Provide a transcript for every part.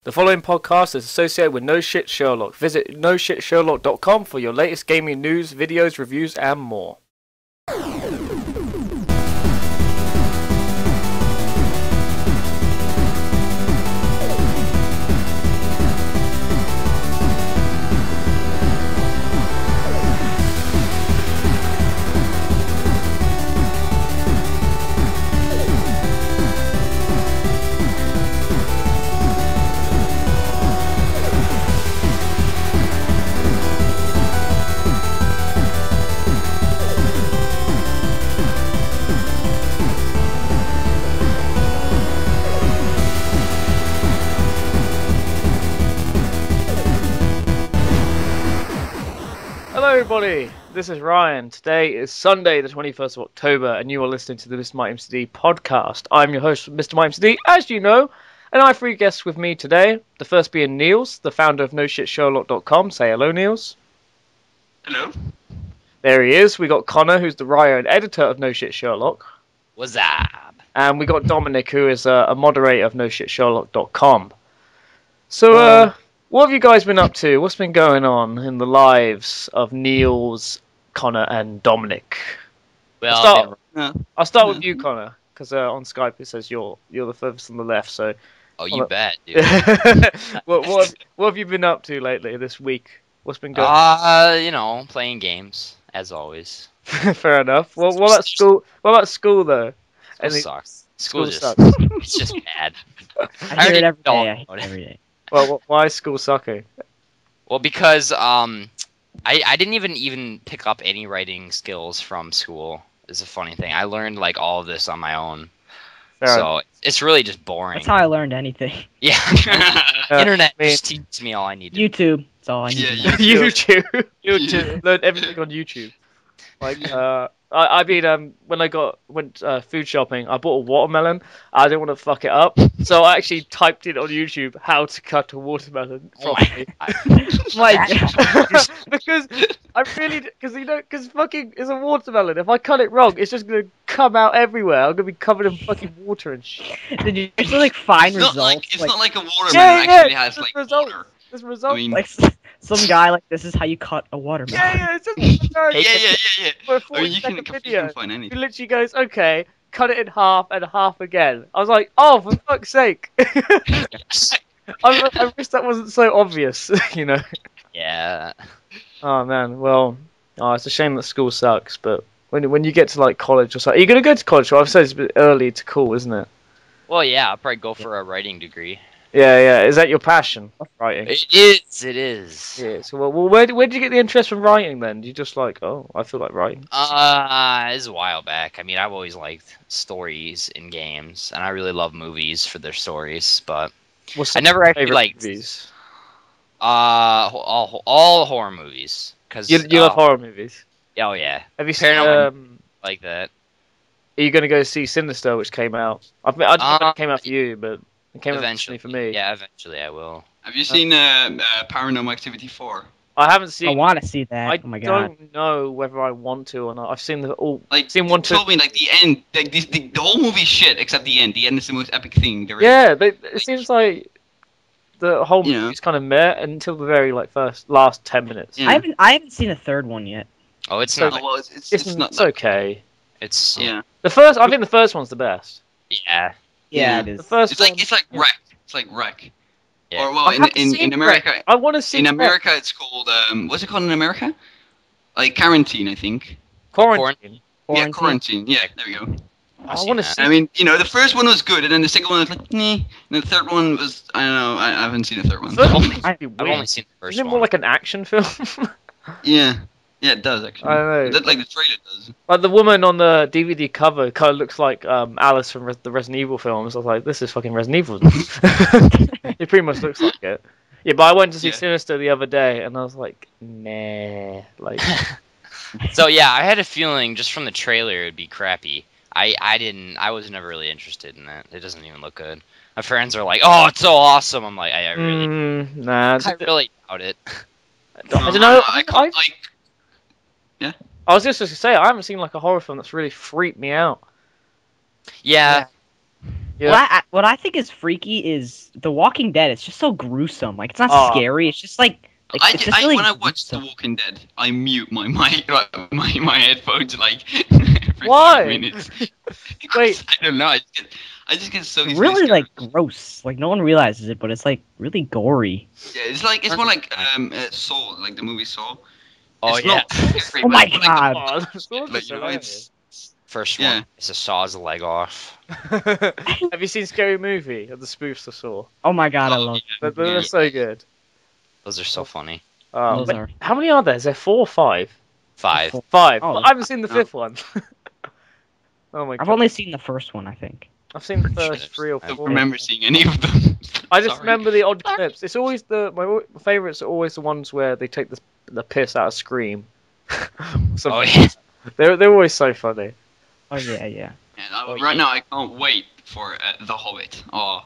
The following podcast is associated with No Shit Sherlock. Visit noshitsherlock.com for your latest gaming news, videos, reviews, and more. Hello everybody, this is Ryan. Today is Sunday the 21st of October and you are listening to the MrMightyMcD Podcast. I'm your host, MrMightyMcD, as you know, and I have three guests with me today. The first being Niels, the founder of NoShitSherlock.com. Say hello, Niels. Hello. There he is. We got Connor, who's the writer and editor of No Shit Sherlock. What's up? And we got Domenic, who is a moderator of NoShitSherlock.com. So, what have you guys been up to? What's been going on in the lives of Niels, Connor, and Domenic? Well, I'll start with you, Connor, because on Skype it says you're the furthest on the left. So, you bet, dude. what have you been up to lately this week? What's been going on? Playing games as always. Fair enough. Well, what about school? What about school though? School sucks. School sucks. It's just bad. I hear it every day. I hear it every day. Well, why is school sucking? Well, because I didn't even pick up any writing skills from school. It's a funny thing. I learned like all of this on my own. So it's really just boring. That's how I learned anything. Yeah. Internet just teaches me all I need to know. YouTube. That's all I need to know. YouTube. Learned everything on YouTube. Like, when I went food shopping, I bought a watermelon. I didn't want to fuck it up, so I actually typed in on YouTube how to cut a watermelon properly. Because fucking it's a watermelon. If I cut it wrong, it's just gonna come out everywhere. I'm gonna be covered in fucking water and shit. Did you actually like find results? It's not like a watermelon actually has like water. This result. I mean, like some guy like this is how you cut a watermelon. Yeah, it's just yeah. For a I mean, you 40-second can video, find he anything. literally goes, okay, cut it in half and half again. I was like, oh, for fuck's sake. I wish that wasn't so obvious, you know. Yeah. Oh, man, well, it's a shame that school sucks, but when you get to, like, college or something, are you going to go to college? Well, I've said it's a bit early to call, isn't it? Well, yeah, I'll probably go for a writing degree. Yeah. Is that your passion, writing? It is. Yeah, so, well, where did you get the interest from writing, then? You just like, oh, I feel like writing? It was a while back. I mean, I've always liked stories in games, and I really love movies for their stories, but I never actually liked movies. All horror movies. Cause, you love horror movies? Oh, yeah. Have you seen, Paranormal like that? Are you going to go see Sinister, which came out? I don't know if it came out for you, but it came eventually out for me. Yeah, eventually I will. Have you seen Paranormal Activity 4? I haven't seen. I want to see that. Oh my god. I don't know whether I want to or not. I've seen Seen one. Told me like the end, like the whole movie's shit except the end. The end is the most epic thing there is. Yeah, it seems like the whole movie's kind of meh until the very last 10 minutes. Yeah. I haven't seen a third one yet. Oh, it's not. Well, it's not. It's okay. It's yeah. I think the first one's the best. Yeah. Yeah, it is. The first it's like Wreck. It's like Wreck. Yeah. Or well, in America, I want to see. In America, it's called what's it called in America? Like Quarantine, I think. Quarantine. Yeah, Quarantine. Yeah, there we go. I want to see. I mean, the first one was good, and then the second one was like, meh. And the third one was, I don't know, I haven't seen the third one. I've only seen the first Isn't it one. more like an action film? Yeah, it does actually. I don't know. Like the trailer does. Like the woman on the DVD cover kind of looks like Alice from the Resident Evil films. I was like, this is fucking Resident Evil. It pretty much looks like it. Yeah, but I went to see Sinister the other day, and I was like, nah. Like. So yeah, I had a feeling just from the trailer it'd be crappy. I was never really interested in that. It doesn't even look good. My friends are like, "Oh, it's so awesome." I'm like, I really doubt it. I don't know. Yeah. I was just going to say I haven't seen like a horror film that's really freaked me out. Yeah. Yeah. What I think is freaky is The Walking Dead. It's just so gruesome. Like it's not Oh. scary. It's just like it's just really when I watch The gruesome. Walking Dead, I mute my my headphones like every Why? 5 minutes. Because Wait. I don't know. I just get so easily Really scared. like gross. Like no one realizes it, but it's like really gory. Yeah, it's more like Saw, like the movie Saw. Oh It's yeah. not scary, Oh but my it's like God. Oh, that's like, you know, hilarious. First Yeah. one. It's a saw's leg off. Have you seen Scary Movie or the spoofs of Saw? Oh my god, I Oh, love They're so good. Those are so funny. those Wait, are. how many are there? Is there 4 or 5? 5. 5. Oh, Well, I haven't seen the no. 5th one. Oh my god. I've only seen the first one, I think. I've seen the Pretty sure first 3 or I don't 4. remember seeing any of them. I just Sorry. remember the odd clips. It's always my favourites are always the ones where they take the piss out of Scream. Oh yeah. They're always so funny. Oh yeah. And right now, I can't wait for The Hobbit. Oh,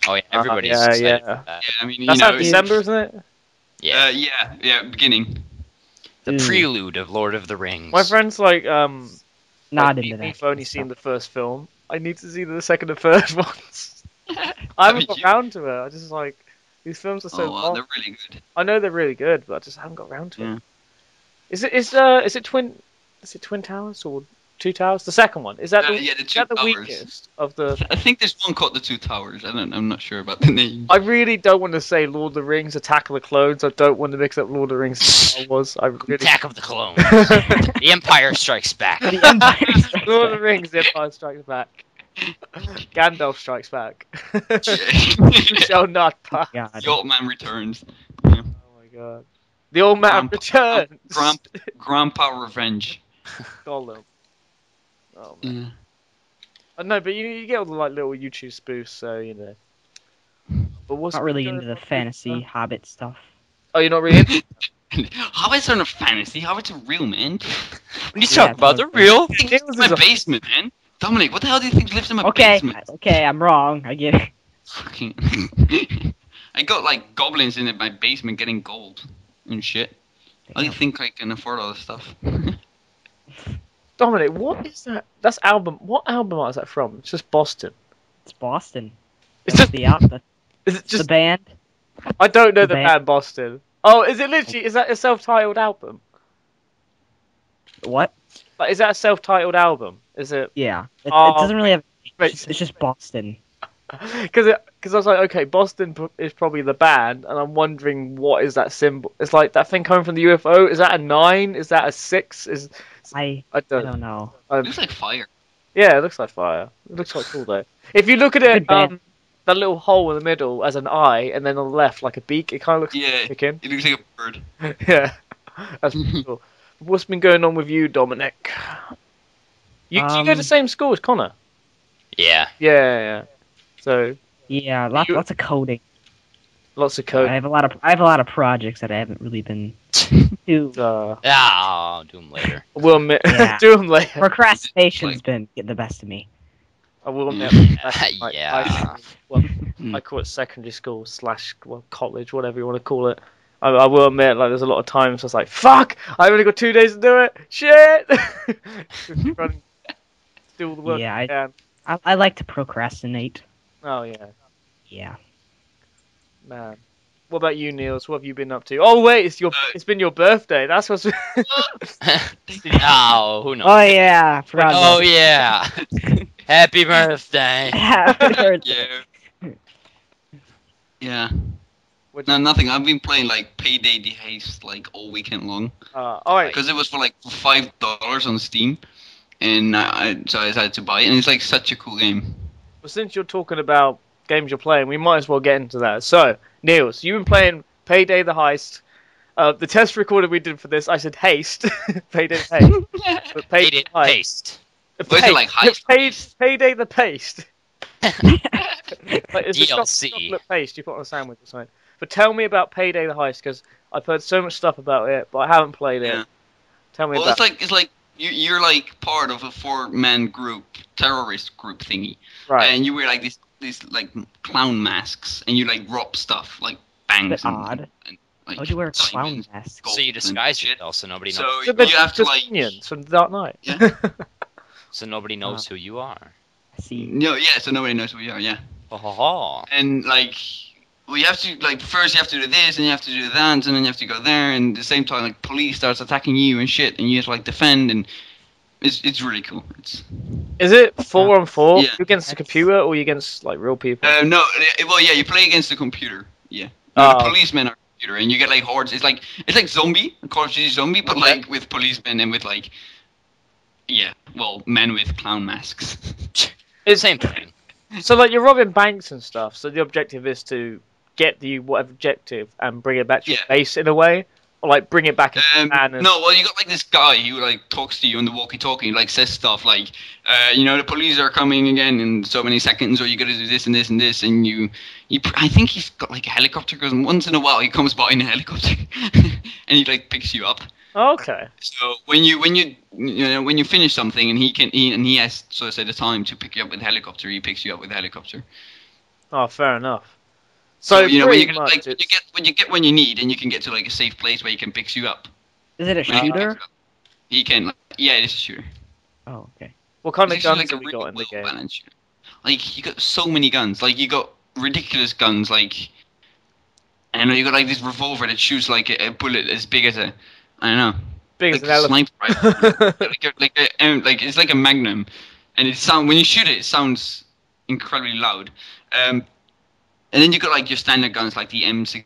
Oh yeah. Everybody's yeah, excited yeah. for that. yeah, I mean, That's you know, out December, isn't it? Yeah. yeah, beginning. The Ooh. prelude of Lord of the Rings. My friend's like Not into We've that. only seen the first film. I need to see the second and third ones. I haven't got round to it. I just like these films are so Oh, wow, long. they're really good. I know they're really good, but I just haven't got round to Yeah. it. Is it Twin Towers or Two Towers? The second one. Is that the Yeah, the is Two that the Towers. weakest of the? I think there's one called The Two Towers. I'm not sure about the name. I really don't want to say Lord of the Rings, Attack of the Clones. I don't want to mix up Lord of the Rings and Star Wars. I really. Attack of the Clones. The Empire Strikes Back. The Empire Strikes Lord of the Back. Rings, The Empire Strikes Back. Gandalf Strikes Back. Yeah. You shall not pass. God. The Old Man Returns. Oh my god. The old man returns. Grandpa Revenge. Gollum. Oh man. Yeah. No, but you get all the like little YouTube spoofs, so you know. But what's Not really going into the on with fantasy Hobbit stuff. Oh, you're not really into Hobbits aren't a fantasy. Hobbits are real, man. When you Yeah, talk about the totally. real. Niels It's my is a- basement, man. Dominic, what the hell do you think lives in my Okay, basement? okay, I'm wrong. I get it. Fucking. I got like goblins in my basement getting gold and shit. I Damn. think I can afford all this stuff. Domenic, what is that? That's album. What album art is that from? It's just Boston. It's Boston. It's That's just. Is it the just? band. I don't know the the band. band Boston. Oh, is it literally? Is that a self-titled album? What? Like, is that a self-titled album? Is it? Yeah. It Oh, doesn't really have. Makes It's just Boston. Because I was like, okay, Boston is probably the band, and I'm wondering what is that symbol? It's like that thing coming from the UFO. Is that a 9? Is that a 6? I I don't know. It looks like fire. Yeah, it looks like fire. It looks quite cool though. If you look at it, Good band. that little hole in the middle as an eye, and then on the left like a beak, it kind of looks like Yeah, a chicken. it looks like a bird. Yeah, that's pretty cool. What's been going on with you, Dominic? Do you go to the same school as Connor? Yeah. Yeah. So Yeah, lots of coding. lots of code. I have a lot of projects that I haven't really been too. I'll do them later. I will admit, Yeah. do them later. Procrastination's been getting the best of me. I will admit. Yeah. I call it secondary school / college, whatever you want to call it. I will admit, like, there's a lot of times I was like, "Fuck! I've only got 2 days to do it. Shit!" Trying to do all the work. Yeah, I can. I like to procrastinate. Oh yeah, Yeah. man. What about you, Niels? What have you been up to? Oh wait, it's been your birthday. That's what's. Oh, who knows? Oh yeah. I forgot Oh about yeah. Happy birthday. it. Yeah. Yeah. What'd No, nothing. I've been playing like Payday the Heist like all weekend long all right. because it was for like $5 on Steam, and so I decided to buy it, and it's like such a cool game. Well, since you're talking about games you're playing, we might as well get into that. So, Niels, you've been playing Payday the Heist. The test recording we did for this, I said haste. Payday the Haste. But Payday the Heist. Paste. What is it, like heist? Payday the Paste. Like, it's a DLC. chocolate paste you put on a sandwich or something. But tell me about Payday the Heist, because I've heard so much stuff about it, but I haven't played it. Yeah. Tell me Well, about it's like you're like part of a 4-man group, terrorist group thingy, Right. and you wear like these like clown masks, and you like rob stuff like banks Bit odd. and like Why'd you wear a clown diamonds, mask? gold So you and disguise shit. yourself so nobody knows. So So you have to just like minions from the Dark Knight. Yeah. So nobody knows who you are. See. No, yeah, so nobody knows who we are, yeah. Ho ho ho. And like we have to like first you have to do this and you have to do that and then you have to go there and at the same time like police starts attacking you and shit and you have to like defend and it's really cool. Is it 4-on-4? Yeah. You against the computer or you against like real people? No, well yeah, you play against the computer. Yeah. No, Oh. the policemen are computer and you get like hordes. It's like zombie, Call of Duty zombie, but Okay. like with policemen and with like men with clown masks. It's the same thing. So like you're robbing banks and stuff. So the objective is to get the whatever objective and bring it back to your Yeah. base in a way, or like bring it back. And No, well, you got like this guy who like talks to you on the walkie-talkie, like says stuff like, the police are coming again in so many seconds, or you got to do this and this and this, and I think he's got like a helicopter because once in a while he comes by in a helicopter, and he like picks you up. Okay. So when you finish something and he has so to say the time to pick you up with a helicopter, he picks you up with a helicopter. Oh, fair enough. So when you pretty get, much like when you get when you need, and you can get to like a safe place where he can pick you up. Is it a When he shooter? picks you up. He can. Yeah, it is a shooter. Oh, okay. what kind of It's actually guns have we really got in the game? well-balanced shooter. Like you got so many guns. Like you got ridiculous guns. Like I don't know, you got like this revolver that shoots like a bullet as big as I don't know. Big as Like an a elephant. sniper rifle. like it's like a magnum, and when you shoot it, it sounds incredibly loud. And then you got like your standard guns like the M16,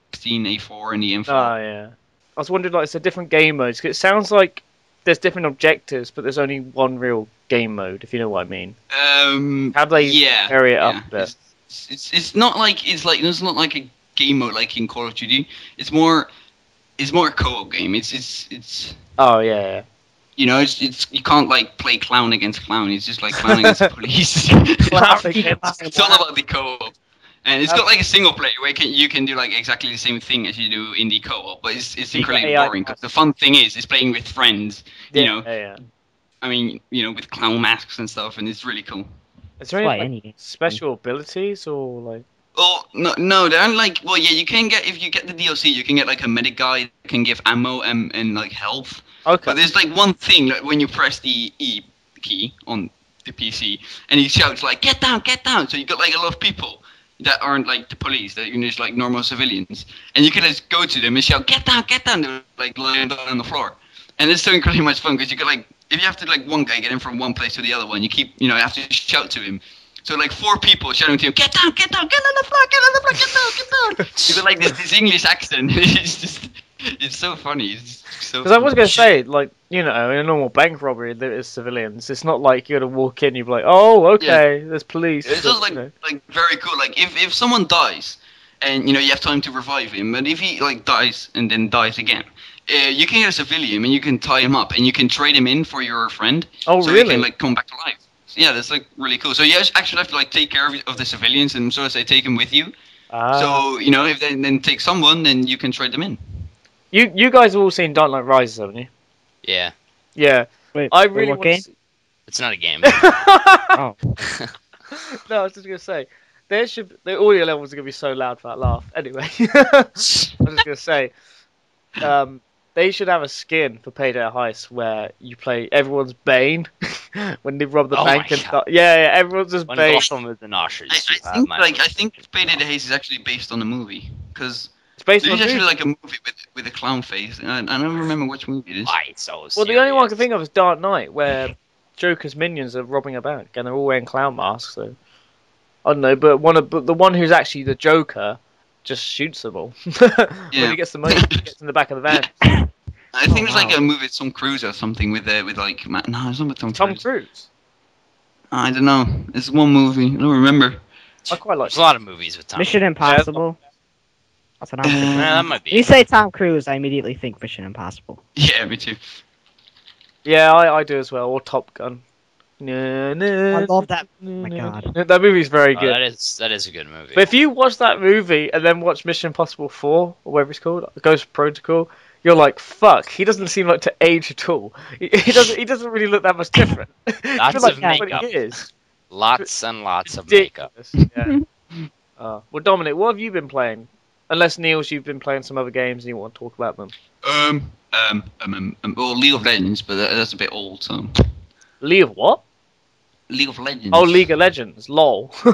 A4, and the M4. Oh yeah. I was wondering, like, it's a different game modes. 'Cause it sounds like there's different objectives, but there's only one real game mode. If you know what I mean. How do they vary it up a bit? It's not like it's not like a game mode like in Call of Duty. It's more a co-op game. It's Oh yeah. it's you can't like play clown against clown. It's just like clown against police. Clown against It's all about the co-op. And it's got like a single player where you can do like exactly the same thing as you do in the co-op, but it's incredibly AI boring because the fun thing is playing with friends. Yeah. I mean, with clown masks and stuff, and it's really cool. Is there Why any any game? special abilities or like? Oh no, they aren't like. Well, yeah, you can get if you get the DLC, you can get like a medic guy that can give ammo and like health. Okay. But there's like one thing that when you press the E key on the PC, and he shouts like "Get down, get down!" So you got like a lot of people that aren't like the police, that are just like normal civilians, and you can just go to them and shout "Get down, get down!" They're like lying down on the floor, and it's so incredibly much fun because you got like if you have to like one guy get him from one place to the other one, you keep you have to shout to him. So like 4 people shouting to him, "Get down, get down, get on the floor, get on the floor, get down, get down!" You got like this English accent. It's so funny. It's so. Because I was gonna say, like, in a normal bank robbery, there is civilians. It's not like you're gonna walk in, you're like, oh, okay, there's police. It's just like very cool. Like if someone dies, and you have time to revive him, but if he like dies and then dies again, you can get a civilian and you can tie him up and you can trade him in for your friend. Oh, so really? he can like come back to life. So, yeah, that's like really cool. So you actually have to like take care of the civilians and so to say take them with you. So if they then take someone, then you can trade them in. You guys have all seen Dark Knight Rises, haven't you? Yeah. Yeah. Wait, I really what want game? to It's not a game. Oh, No, I was just gonna say the audio levels are gonna be so loud for that laugh. Anyway, I was just gonna say, they should have a skin for Payday Heist where you play everyone's Bane when they rob the Oh bank my and God. stuff. Yeah, everyone's just When Bane. Gotham with the nostrils. I think Payday the Haze is actually based on a movie because It's based there's on actually movie. like a movie with a clown face, and I don't remember which movie it is. Why so Well, the only one I can serious? think of is Dark Knight, where Joker's minions are robbing a bank and they're all wearing clown masks. So I don't know, but the one who's actually the Joker just shoots them all when Yeah. he gets the money. He gets in the back of the van. I think there's like wow. a movie with Tom Cruise or something with like no, it's not with Tom Tom Cruise. Cruise. I don't know. It's one movie. I don't remember. I quite like. There's a lot of movies with Tom. Mission Impossible. That's what I'm thinking. Nah, that might be. When you say Tom Cruise, I immediately think Mission Impossible. Yeah, me too. Yeah, I do as well. Or Top Gun. I love that. Oh my God. That movie's very Oh, good. that is a good movie. But if you watch that movie and then watch Mission Impossible 4, or whatever it's called, Ghost Protocol, you're like, fuck, he doesn't seem like to age at all. He doesn't really look that much different. I feel Lots of like 20 makeup. years. Lots and lots of makeup. Ridiculous. Yeah. Well, Dominic, what have you been playing? Unless, Niels, you've been playing some other games and you want to talk about them. Well, League of Legends, but that's a bit old, so. League of what? League of Legends. Oh, League of Legends, LOL. I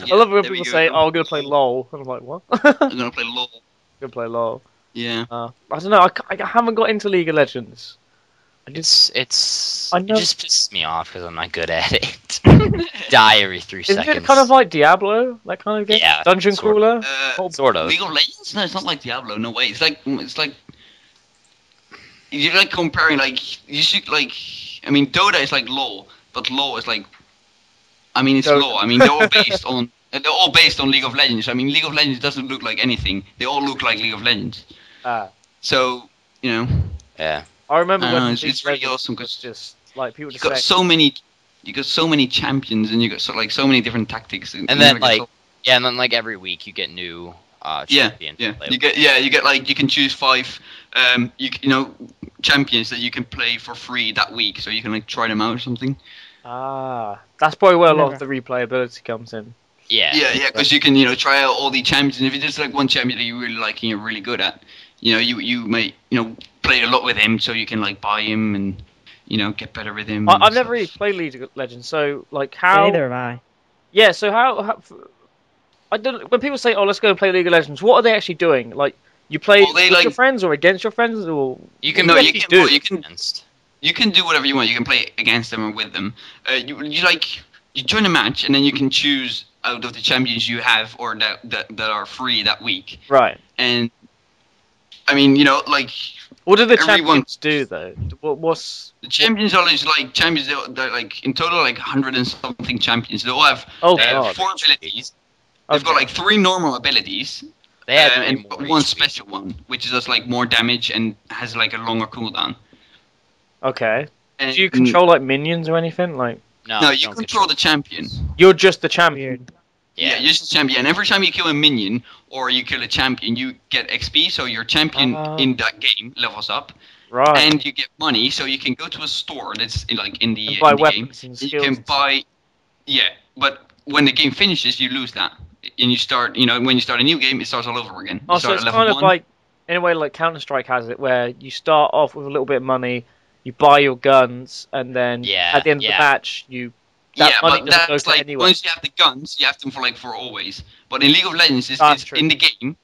Yeah, love it when there we people go. say, "Oh, I'm gonna play LOL," and I'm like, "What?" I'm gonna play LOL. Gonna play LOL. Yeah. I don't know. I haven't got into League of Legends. It I just know- pisses me off because I'm not good at it. Die every 3 Isn't seconds. it kind of like Diablo, that kind of game? Yeah, Dungeon sort of. crawler. Sort of. League of Legends? No, it's not like Diablo. No way. It's like you're like comparing like you should like. I mean, Dota is like LoL, but LoL is like. I mean, it's Dota. LoL. I mean, they're all based on. They're all based on League of Legends. I mean, League of Legends doesn't look like anything. They all look like League of Legends. So Yeah. I remember I when know, League it's of really Legends awesome was 'cause just like people you just got saying, so many champions, and you got so many different tactics. And then like every week you get new champions. to play with. You get like you can choose 5 champions that you can play for free that week, so you can like try them out or something. that's probably where a lot of the replayability comes in. Yeah. Yeah, because you can try out all the champions, and if there's like one champion that you really like and you're really good at, you may play a lot with him, so you can like buy him and get better with him. I've never really played League of Legends, so like how? Neither have I. Yeah, so how I don't. When people say, "Oh, let's go and play League of Legends," what are they actually doing? Like, you play Well, with your friends or against your friends, or You can No, play you can- do. well, you can- against. You can do whatever you want. You can play against them or with them. You join a match, and then you can choose out of the champions you have or that are free that week. Right. And I mean, What do the Everyone- champions do though? What's the champions are just like champions. They're like in total like 100 and something champions. They all have God. 4 abilities. They've got like 3 normal abilities They had and more one each special one, which does like more damage and has like a longer cooldown. okay? And Do you control like minions or anything? Like No, No, you don't control the champion. you're just the champion. Yeah, you're just a champion. And every time you kill a minion or you kill a champion, you get XP. So your champion in that game levels up, Right. and you get money. So you can go to a store that's in the And buy in the game. weapons and You skills. can buy, but when the game finishes, you lose that, and you start. When you start a new game, it starts all over again. You Oh, so start it's at level kind of 1. like, in a way, like Counter-Strike has it, where you start off with a little bit of money, you buy your guns, and then at the end of the match, that money but doesn't go that's to like anywhere. once you have the guns, you have them for always. But in League of Legends, That's it's true. in the game.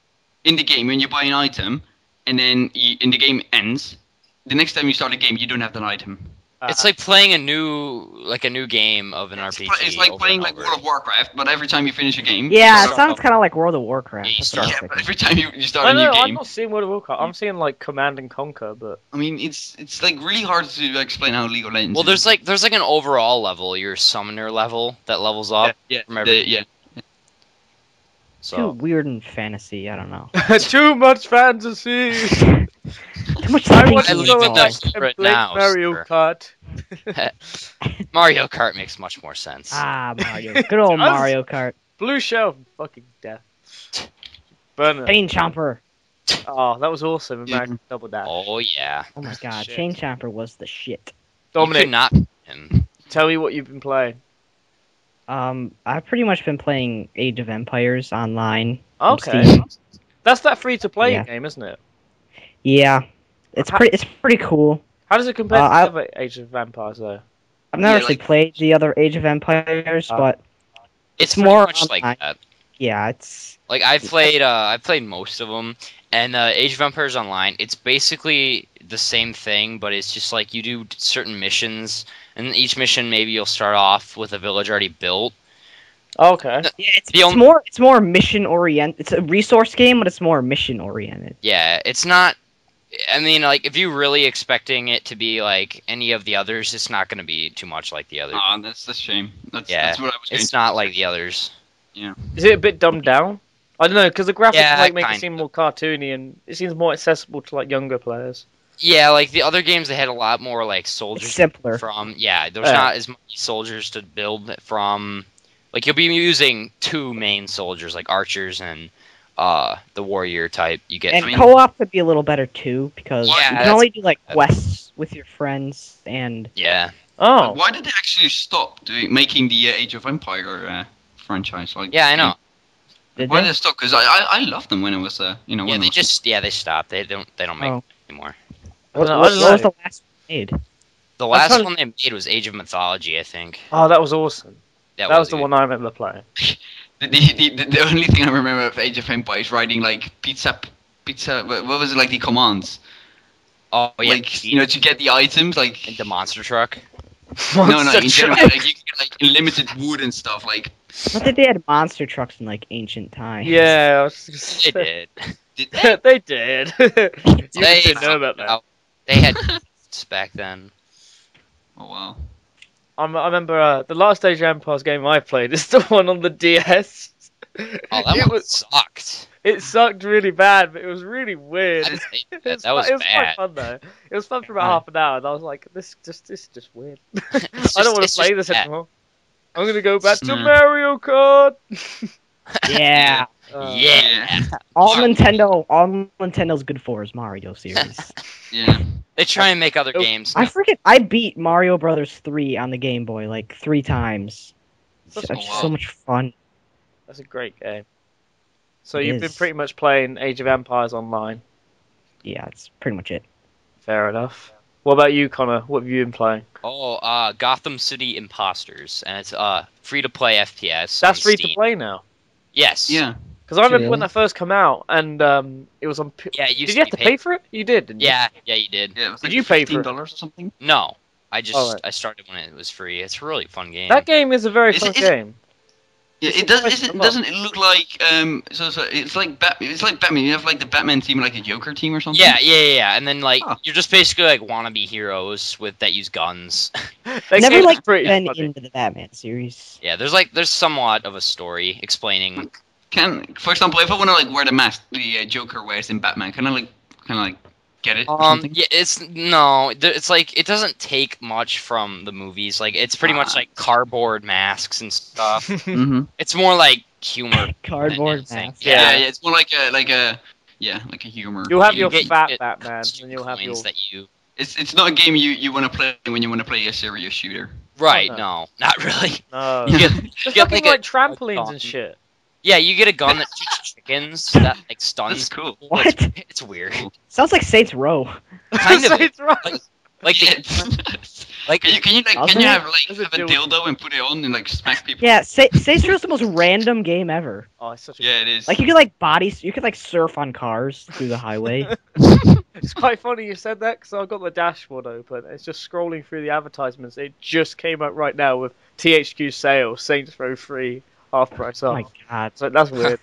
In the game, when you buy an item, and then in the game ends, the next time you start a game, you don't have that item. It's like playing a new game of an RPG. It's like over playing and like over. World of Warcraft, but every time you finish a game, Yeah, you it sounds kind of like World of Warcraft. Yeah, you That's what I was yeah, thinking. but every time you start I a new know, I'm game, not seeing World of Warcraft. I'm seeing like Command and Conquer, but I mean, it's like really hard to explain how League of Legends. Well, is. there's like an overall level, your summoner level that levels up. from every- yeah. Too So weird and fantasy. I don't know. too much fantasy. Too much I thinking want to live go in back that and secret play now, Mario sir. Kart. Mario Kart makes much more sense. Mario. Good old Does? Mario Kart. Blue Shell, fucking death. Burnout. Chain Chomper. Oh, that was awesome. Yeah. American Double Dash. Oh yeah. Oh my god, Shit. Chain Chomper was the shit. You Domenic, could not him. tell me what you've been playing. I've pretty much been playing Age of Empires online. on Okay. Steam. That's that free-to-play Yeah. game, isn't it? Yeah, it's pretty cool. How does it compare to I- the other Age of Vampires, though? I've never Yeah, actually like- played the other Age of Empires, but It's more more much like online. that. yeah, it's Like I've played most of them, and Age of Empires Online. It's basically the same thing, but it's just like you do certain missions, and each mission maybe you'll start off with a village already built. Okay. yeah, The only- it's more mission oriented. It's a resource game, but it's more mission oriented. Yeah, it's not. I mean, like if you're really expecting it to be like any of the others, it's not going to be too much like the others. Oh, that's a shame. That's Yeah, what I was. It's not like the others. Is it a bit dumbed down? I don't know, because the graphics Yeah, like make it kind seem of. more cartoony, and it seems more accessible to like younger players. Yeah, like the other games, they had a lot more like It's soldiers simpler. from. Yeah, there's Yeah. not as many soldiers to build from. Like you'll be using 2 main soldiers, like archers and the warrior type. You get. And I mean, co-op would be a little better too, because Yeah, you can that's- only do like quests with your friends, and yeah. Oh, Why did they actually stop making the Age of Empire franchise? Like, Yeah, I know. did Why they? did they stop? Because I loved them when it was Yeah, when they it was- just they stopped. They don't make Oh. anymore. I don't know, What I was don't know. the last one made? The last one they made was Age of Mythology, I think. Oh, that was awesome. That was the good. one I remember playing. The only thing I remember of Age of Empires writing like pizza. What was it like the commands? Oh yeah, like to get the items like the monster truck. No, in general, like you can get like unlimited wood and stuff. Like I think they had monster trucks in like ancient times. Yeah, I was They did. did they? they did. You They didn't know about that. They had back then. Oh wow. I remember the last Age of Empires game I played is the one on the DS. Oh, that one sucked. It sucked really bad, but it was really weird. I hate that. It That was was bad. quite fun though. It was fun for about half an hour, and I was like, "This is just weird. I don't It's want to just play this bad. anymore. I'm gonna go back to Nah. Mario Kart." Yeah. Yeah. All Nintendo's good for is Mario series. Yeah. They try and make other games. I beat Mario Brothers 3 on the Game Boy like 3 times. That's It's wow. so much fun. That's a great game. So It you've been is. pretty much playing Age of Empires online. Yeah, it's pretty much it. Fair enough. What about you, Connor? What have you been playing? Gotham City Imposters, and it's free to play FPS. That's on free Steam. to play now. Yes. Yeah. Because I remember Really? when that first came out, and it was on. Yeah, it used Did you have be to pay for it? You did, didn't you? Yeah, you did. Yeah. It was Did like you pay for it? $15 or something? No, I just Alright. I started when it was free. It's a really fun game. That game is a very Is fun it- is it- game. Yeah, It's it does. impressive enough. Doesn't it look like So it's like Batman. It's like Batman. You have like the Batman team, and like the Joker team, or something. Yeah. And then like Huh. you're just basically like wannabe heroes that use guns. That Never game is like pretty been funny. into the Batman series. Yeah, there's somewhat of a story explaining. For example, if I want to like wear the mask the Joker wears in Batman, can I like get it? Or something? Yeah, it's like it doesn't take much from the movies. Like it's pretty much Ah. like cardboard masks and stuff. Mm-hmm. It's more like humor. Cardboard than anything. mask. Yeah. Yeah. It's more like a humor. You'll have game. your get- fat get Batman, and you'll have your. coins that you. It's not a game you want to play when you want to play a serious shooter. Right? no. No, not really. No. You get, It's you get fucking like like a trampolines gun. and shit. Yeah, you get a gun that shoots chickens that like stuns. That's cool. people. What? It's weird. Sounds like Saints Row. Kind of. It's right. Like like Can you Doesn't have Does it a do- dildo and put it on and like smack people? Yeah, Saints Row is the most random game ever. Oh, it's such a. Yeah, it is. Like you could like surf on cars through the highway. It's quite funny you said that because I've got the dashboard open. It's just scrolling through the advertisements. It just came up right now with THQ sale, Saints Row 3, half price Oh off. my god. So that's weird.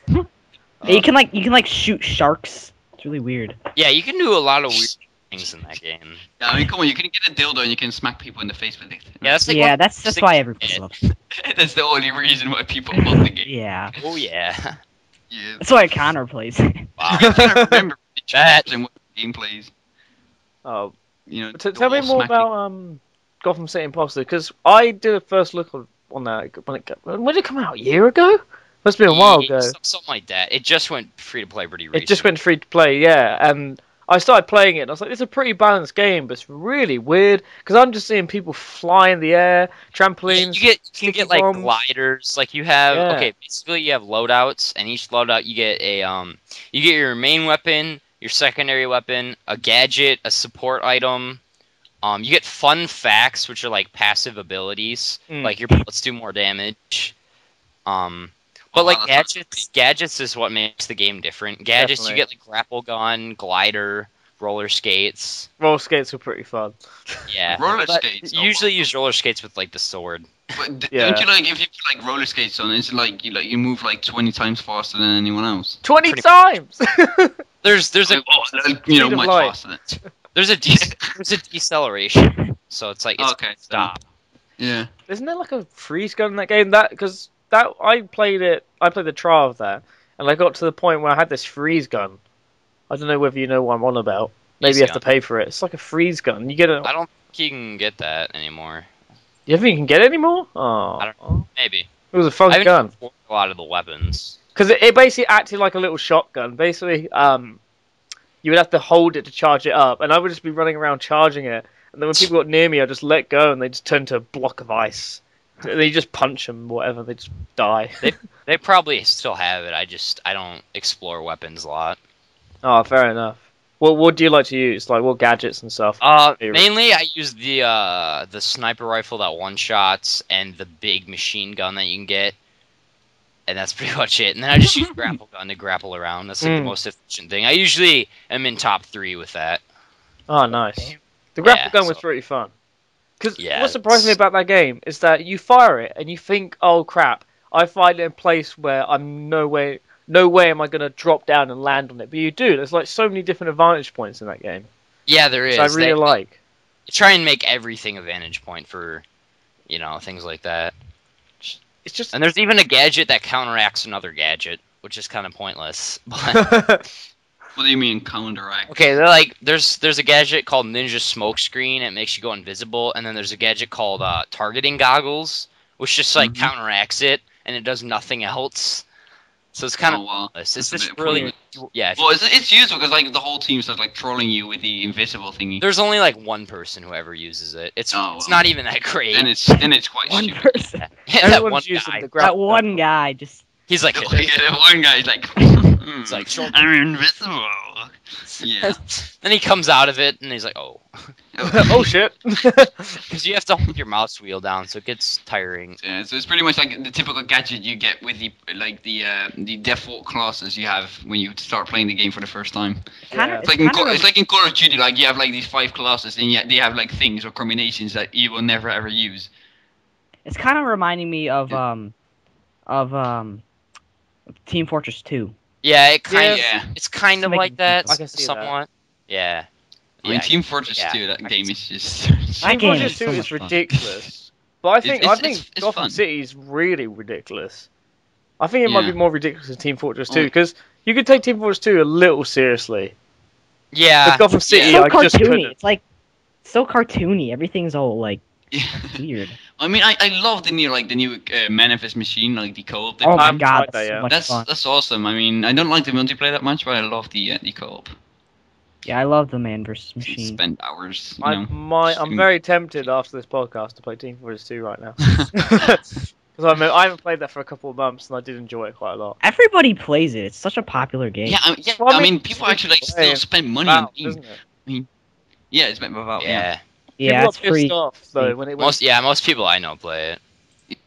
You can like shoot sharks. It's really weird. yeah, you can do a lot of weird things in that game. Yeah, I mean, come on, you can get a dildo and you can smack people in the face with it. Yeah, that's like Yeah, one- that's why everybody loves it. That's the only reason why people love the game. Yeah. Oh yeah. Yeah. That's why Connor plays. Wow. I can't remember the That- and what the game plays. Oh, You know. tell me all more smacking. about Gotham City Imposter because I did a first look on that when did it come out? A year ago? Must have been a while ago. Something like that. It just went free to play pretty recently. It just went free to play, yeah. And I started playing it, and I was like, it's a pretty balanced game, but it's really weird because I'm just seeing people fly in the air, trampolines. You can sticky get like bombs. gliders. Like you have Yeah. basically you have loadouts, and each loadout you get you get your main weapon, your secondary weapon, a gadget, a support item. You get fun facts, which are like passive abilities, Mm. like your bullets do more damage. But like wow, that's gadgets is what makes the game different. Gadgets Definitely. you get like grapple gun, glider, roller skates. Roller skates were pretty fun. Yeah. Roller But skates. you usually use roller skates with like the sword. But Yeah. don't you like if you put like roller skates on? It's like you move like 20 times faster than anyone else. 20 Pretty- times! There's a Speed of much light. faster than. there's a deceleration, so it's like it's Okay. so- stop. Yeah. Isn't there like a freeze gun in that game? Because I played the trial of that, and I got to the point where I had this freeze gun. I don't know whether you know what I'm on about. Maybe Freeze you have to gun. pay for it. It's like a freeze gun. You get it. I don't think you can get that anymore. You think you can get it anymore? Oh, I don't know. Maybe. It was a I fun haven't gun. explored a lot of the weapons. Because it basically acted like a little shotgun. Basically, you would have to hold it to charge it up, and I would just be running around charging it. And then when people got near me, I'd just let go, and they just turn to a block of ice. And then you just punch them, whatever, they just die. They probably still have it. I don't explore weapons a lot. Oh, fair enough. What do you like to use? Like what gadgets and stuff? Mainly I use the sniper rifle that one shots and the big machine gun that you can get, and that's pretty much it. And then I just use grapple gun to grapple around. That's like the most efficient thing. I usually am in top 3 with that. Oh, nice. The grapple gun was pretty fun. Because what surprised me about that game is that you fire it and you think, oh crap, I find it in a place where I'm no way am I going to drop down and land on it. But you do. There's like so many different advantage points in that game. Yeah, there is. I really like. They try and make everything a vantage point for, things like that. It's just... And there's even a gadget that counteracts another gadget, which is kind of pointless. But... What do you mean counteract? Okay, they're like there's a gadget called Ninja Smokescreen. It makes you go invisible, and then there's a gadget called Targeting Goggles, which just like counteracts it, and it does nothing else. So it's kind of pointless. It's just really Well, it's useful because like the whole team starts like trolling you with the invisible thingy. There's only like one person who ever uses it. It's not even that great. And it's quite one stupid. person. Yeah, that one guy. That one guy just. He's like, one guy's like, it's like, I'm invisible. Yeah. Then he comes out of it and he's like, oh. Oh shit. Because you have to hold your mouse wheel down, so it gets tiring. Yeah, so it's pretty much like the typical gadget you get with the default classes you have when you start playing the game for the first time. Yeah. It's like in Call of Duty, like you have like these 5 classes and yet they have like things or combinations that you will never ever use. It's kind of reminding me of Team Fortress 2. Yeah, it's kind of like that, I can see somewhat. That. Yeah. I mean, Team Fortress 2, that game is just... Team Fortress 2 is ridiculous. But I think Gotham fun. City is really ridiculous. I think it might be more ridiculous than Team Fortress 2, because you could take Team Fortress 2 a little seriously. Yeah. But Gotham City, so I just couldn't. It's like so cartoony. Everything's all like weird. I mean, I love the new Manifest Machine, like the co-op. Oh my god, that's that's awesome. I mean, I don't like the multiplayer that much, but I love the co-op. Yeah, I love the man versus machine. Spend hours. I'm very tempted after this podcast to play Team Fortress 2 right now. Because I haven't played that for a couple of months, and I did enjoy it quite a lot. Everybody plays it. It's such a popular game. Yeah, I mean, people actually like still spend money on the game. I mean, yeah, it's meant about Yeah, it's free. Off, though, when it most people I know play it.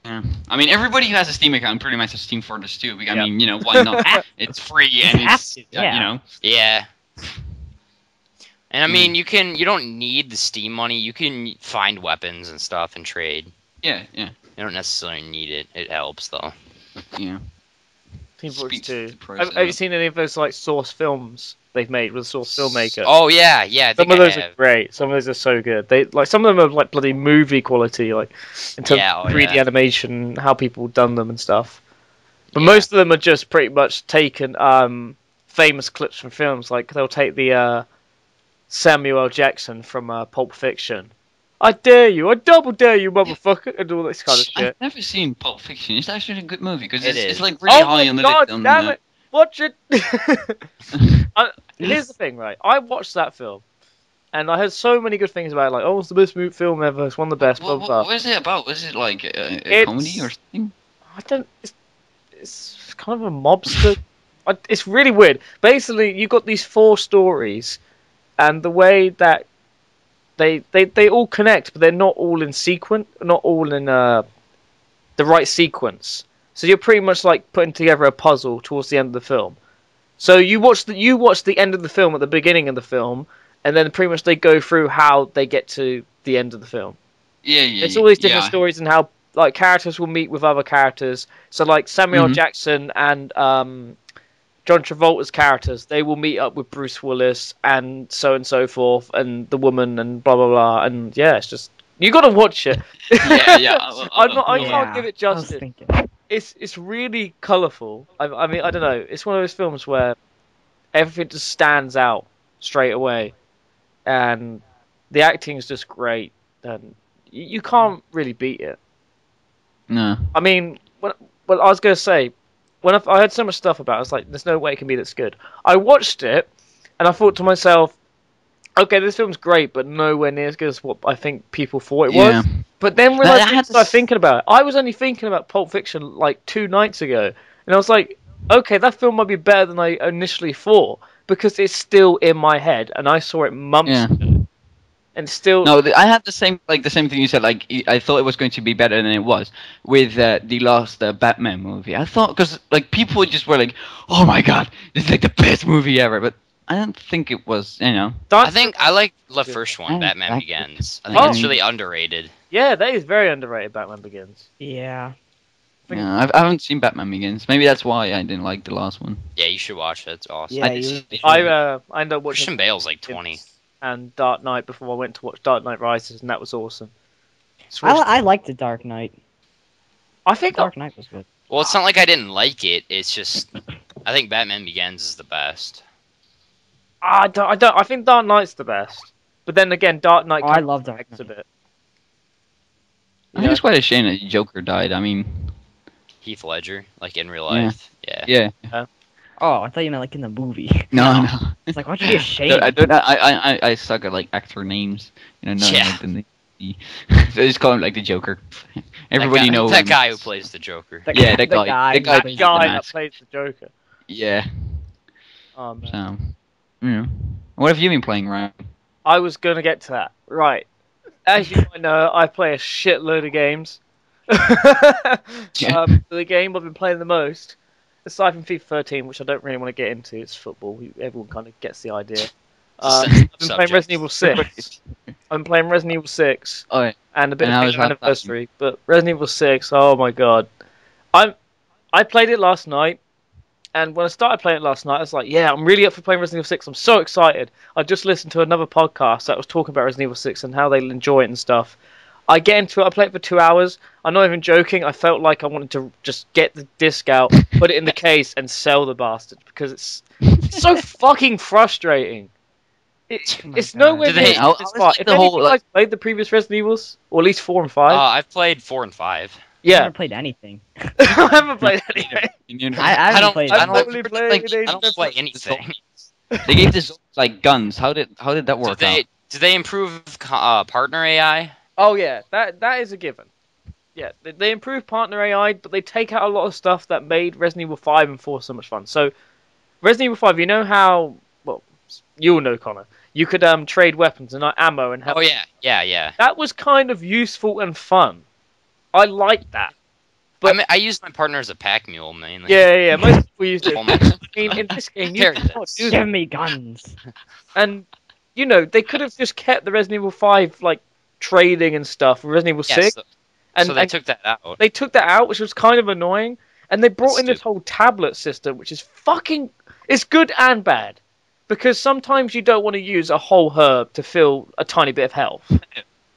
Yeah. I mean, everybody who has a Steam account pretty much has Team Fortress 2. I mean, why not? It's free and it's, Yeah. And I mean, you don't need the Steam money. You can find weapons and stuff and trade. Yeah. You don't necessarily need it. It helps though. Yeah. Team Fortress 2. Have you seen any of those like Source films they've made with the Source filmmaker? Oh yeah. Some of those are great. Some of those are so good. Some of them are like bloody movie quality, like in terms of 3D animation, how people done them and stuff. But most of them are just pretty much taken famous clips from films. Like they'll take the Samuel L. Jackson from Pulp Fiction. I dare you! I double dare you, motherfucker! And all this kind of shit. I've never seen Pulp Fiction. It's actually a good movie because it's like really high on the list. Oh damn it! Watch it. Here's the thing, right? I watched that film, and I heard so many good things about it. Like, oh, it's the best film ever. It's one of the best. Blah, blah, blah. What is it about? Was it like a comedy or something? I don't. It's kind of a mobster. It's really weird. Basically, you've got these 4 stories, and the way that they all connect, but they're not all in sequence, not all in the right sequence. So you're pretty much like putting together a puzzle towards the end of the film. So you watch the end of the film at the beginning of the film, and then pretty much they go through how they get to the end of the film. Yeah. It's all these different stories and how like characters will meet with other characters. So like Samuel L. Jackson and John Travolta's characters, they will meet up with Bruce Willis and so forth, and the woman and blah blah blah, and yeah, it's just you got to watch it. I can't give it justice. It's really colourful. I mean, I don't know. It's one of those films where everything just stands out straight away, and the acting is just great, and you can't really beat it. No. I mean, what I was gonna say. When I heard so much stuff about it, I was like, there's no way it can be this good. I watched it, and I thought to myself, okay, this film's great, but nowhere near as good as what I think people thought it was. But then when I started thinking about it, I was only thinking about Pulp Fiction like 2 nights ago, and I was like, okay, that film might be better than I initially thought because it's still in my head, and I saw it months ago, and still. No, I had the same thing you said. Like I thought it was going to be better than it was with the last Batman movie. I thought because like people just were like, "Oh my god, this is like the best movie ever," but I don't think it was. You know. I think I like the first one, Batman Begins. I think it's really underrated. Yeah, that is very underrated. Batman Begins. Yeah. Yeah, I haven't seen Batman Begins. Maybe that's why I didn't like the last one. Yeah, you should watch it. It's awesome. Yeah, I ended up watching Christian Bale's like 20. and Dark Knight before I went to watch Dark Knight Rises, and that was awesome. I liked the Dark Knight. I think Dark Knight was good. Well, it's not like I didn't like it. It's just I think Batman Begins is the best. I think Dark Knight's the best. But then again, Dark Knight. I love Dark Knight. A bit. I think it's quite a shame that Joker died. I mean, Heath Ledger, like in real life. yeah. Oh, I thought you meant like in the movie. No. It's like, why should you be ashamed? I suck at like actor names. You know, Yeah. like the so I just call him like the Joker. Everybody knows that him. guy who plays the Joker. That guy. That plays the guy that mask. plays the Joker. Yeah. Oh man. So, yeah. What have you been playing, Ryan? I was gonna get to that. Right. As you might know, I play a shitload of games. The game I've been playing the most, aside from FIFA 13, which I don't really want to get into, it's football. Everyone kind of gets the idea. I've been playing Resident Evil 6. I'm playing Resident Evil 6. Oh, yeah. And a bit And of how's that anniversary. But Resident Evil 6, oh my god. I played it last night. And when I started playing it last night, I was like, yeah, I'm really up for playing Resident Evil 6. I'm so excited. I just listened to another podcast that was talking about Resident Evil 6 and how they'll enjoy it and stuff. I get into it, I play it for 2 hours. I'm not even joking. I felt like I wanted to just get the disc out, put it in the case, and sell the bastard. Because it's so fucking frustrating. It's nowhere near this far. If any of you guys played the previous Resident Evils, or at least 4 and 5. I've played 4 and 5. Yeah. I never played anything. I haven't played anything. I don't play play anything. They gave this like guns. How did that work out? Did they improve partner AI? Oh yeah, that is a given. Yeah, they improve partner AI, but they take out a lot of stuff that made Resident Evil 5 and 4 so much fun. So, Resident Evil 5, you know how... Well, you'll know, Connor. You could trade weapons and ammo and help. Oh yeah. That was kind of useful and fun. I liked that. But I used my partner as a pack mule mainly. Yeah. Most people used it. I mean, in this game, you can't do Give that. me guns. And, you know, they could have just kept the Resident Evil 5, like, trading and stuff with Resident Evil 6. So they took that out. They took that out, which was kind of annoying. And they brought in this whole tablet system, which is fucking... It's good and bad. Because sometimes you don't want to use a whole herb to fill a tiny bit of health.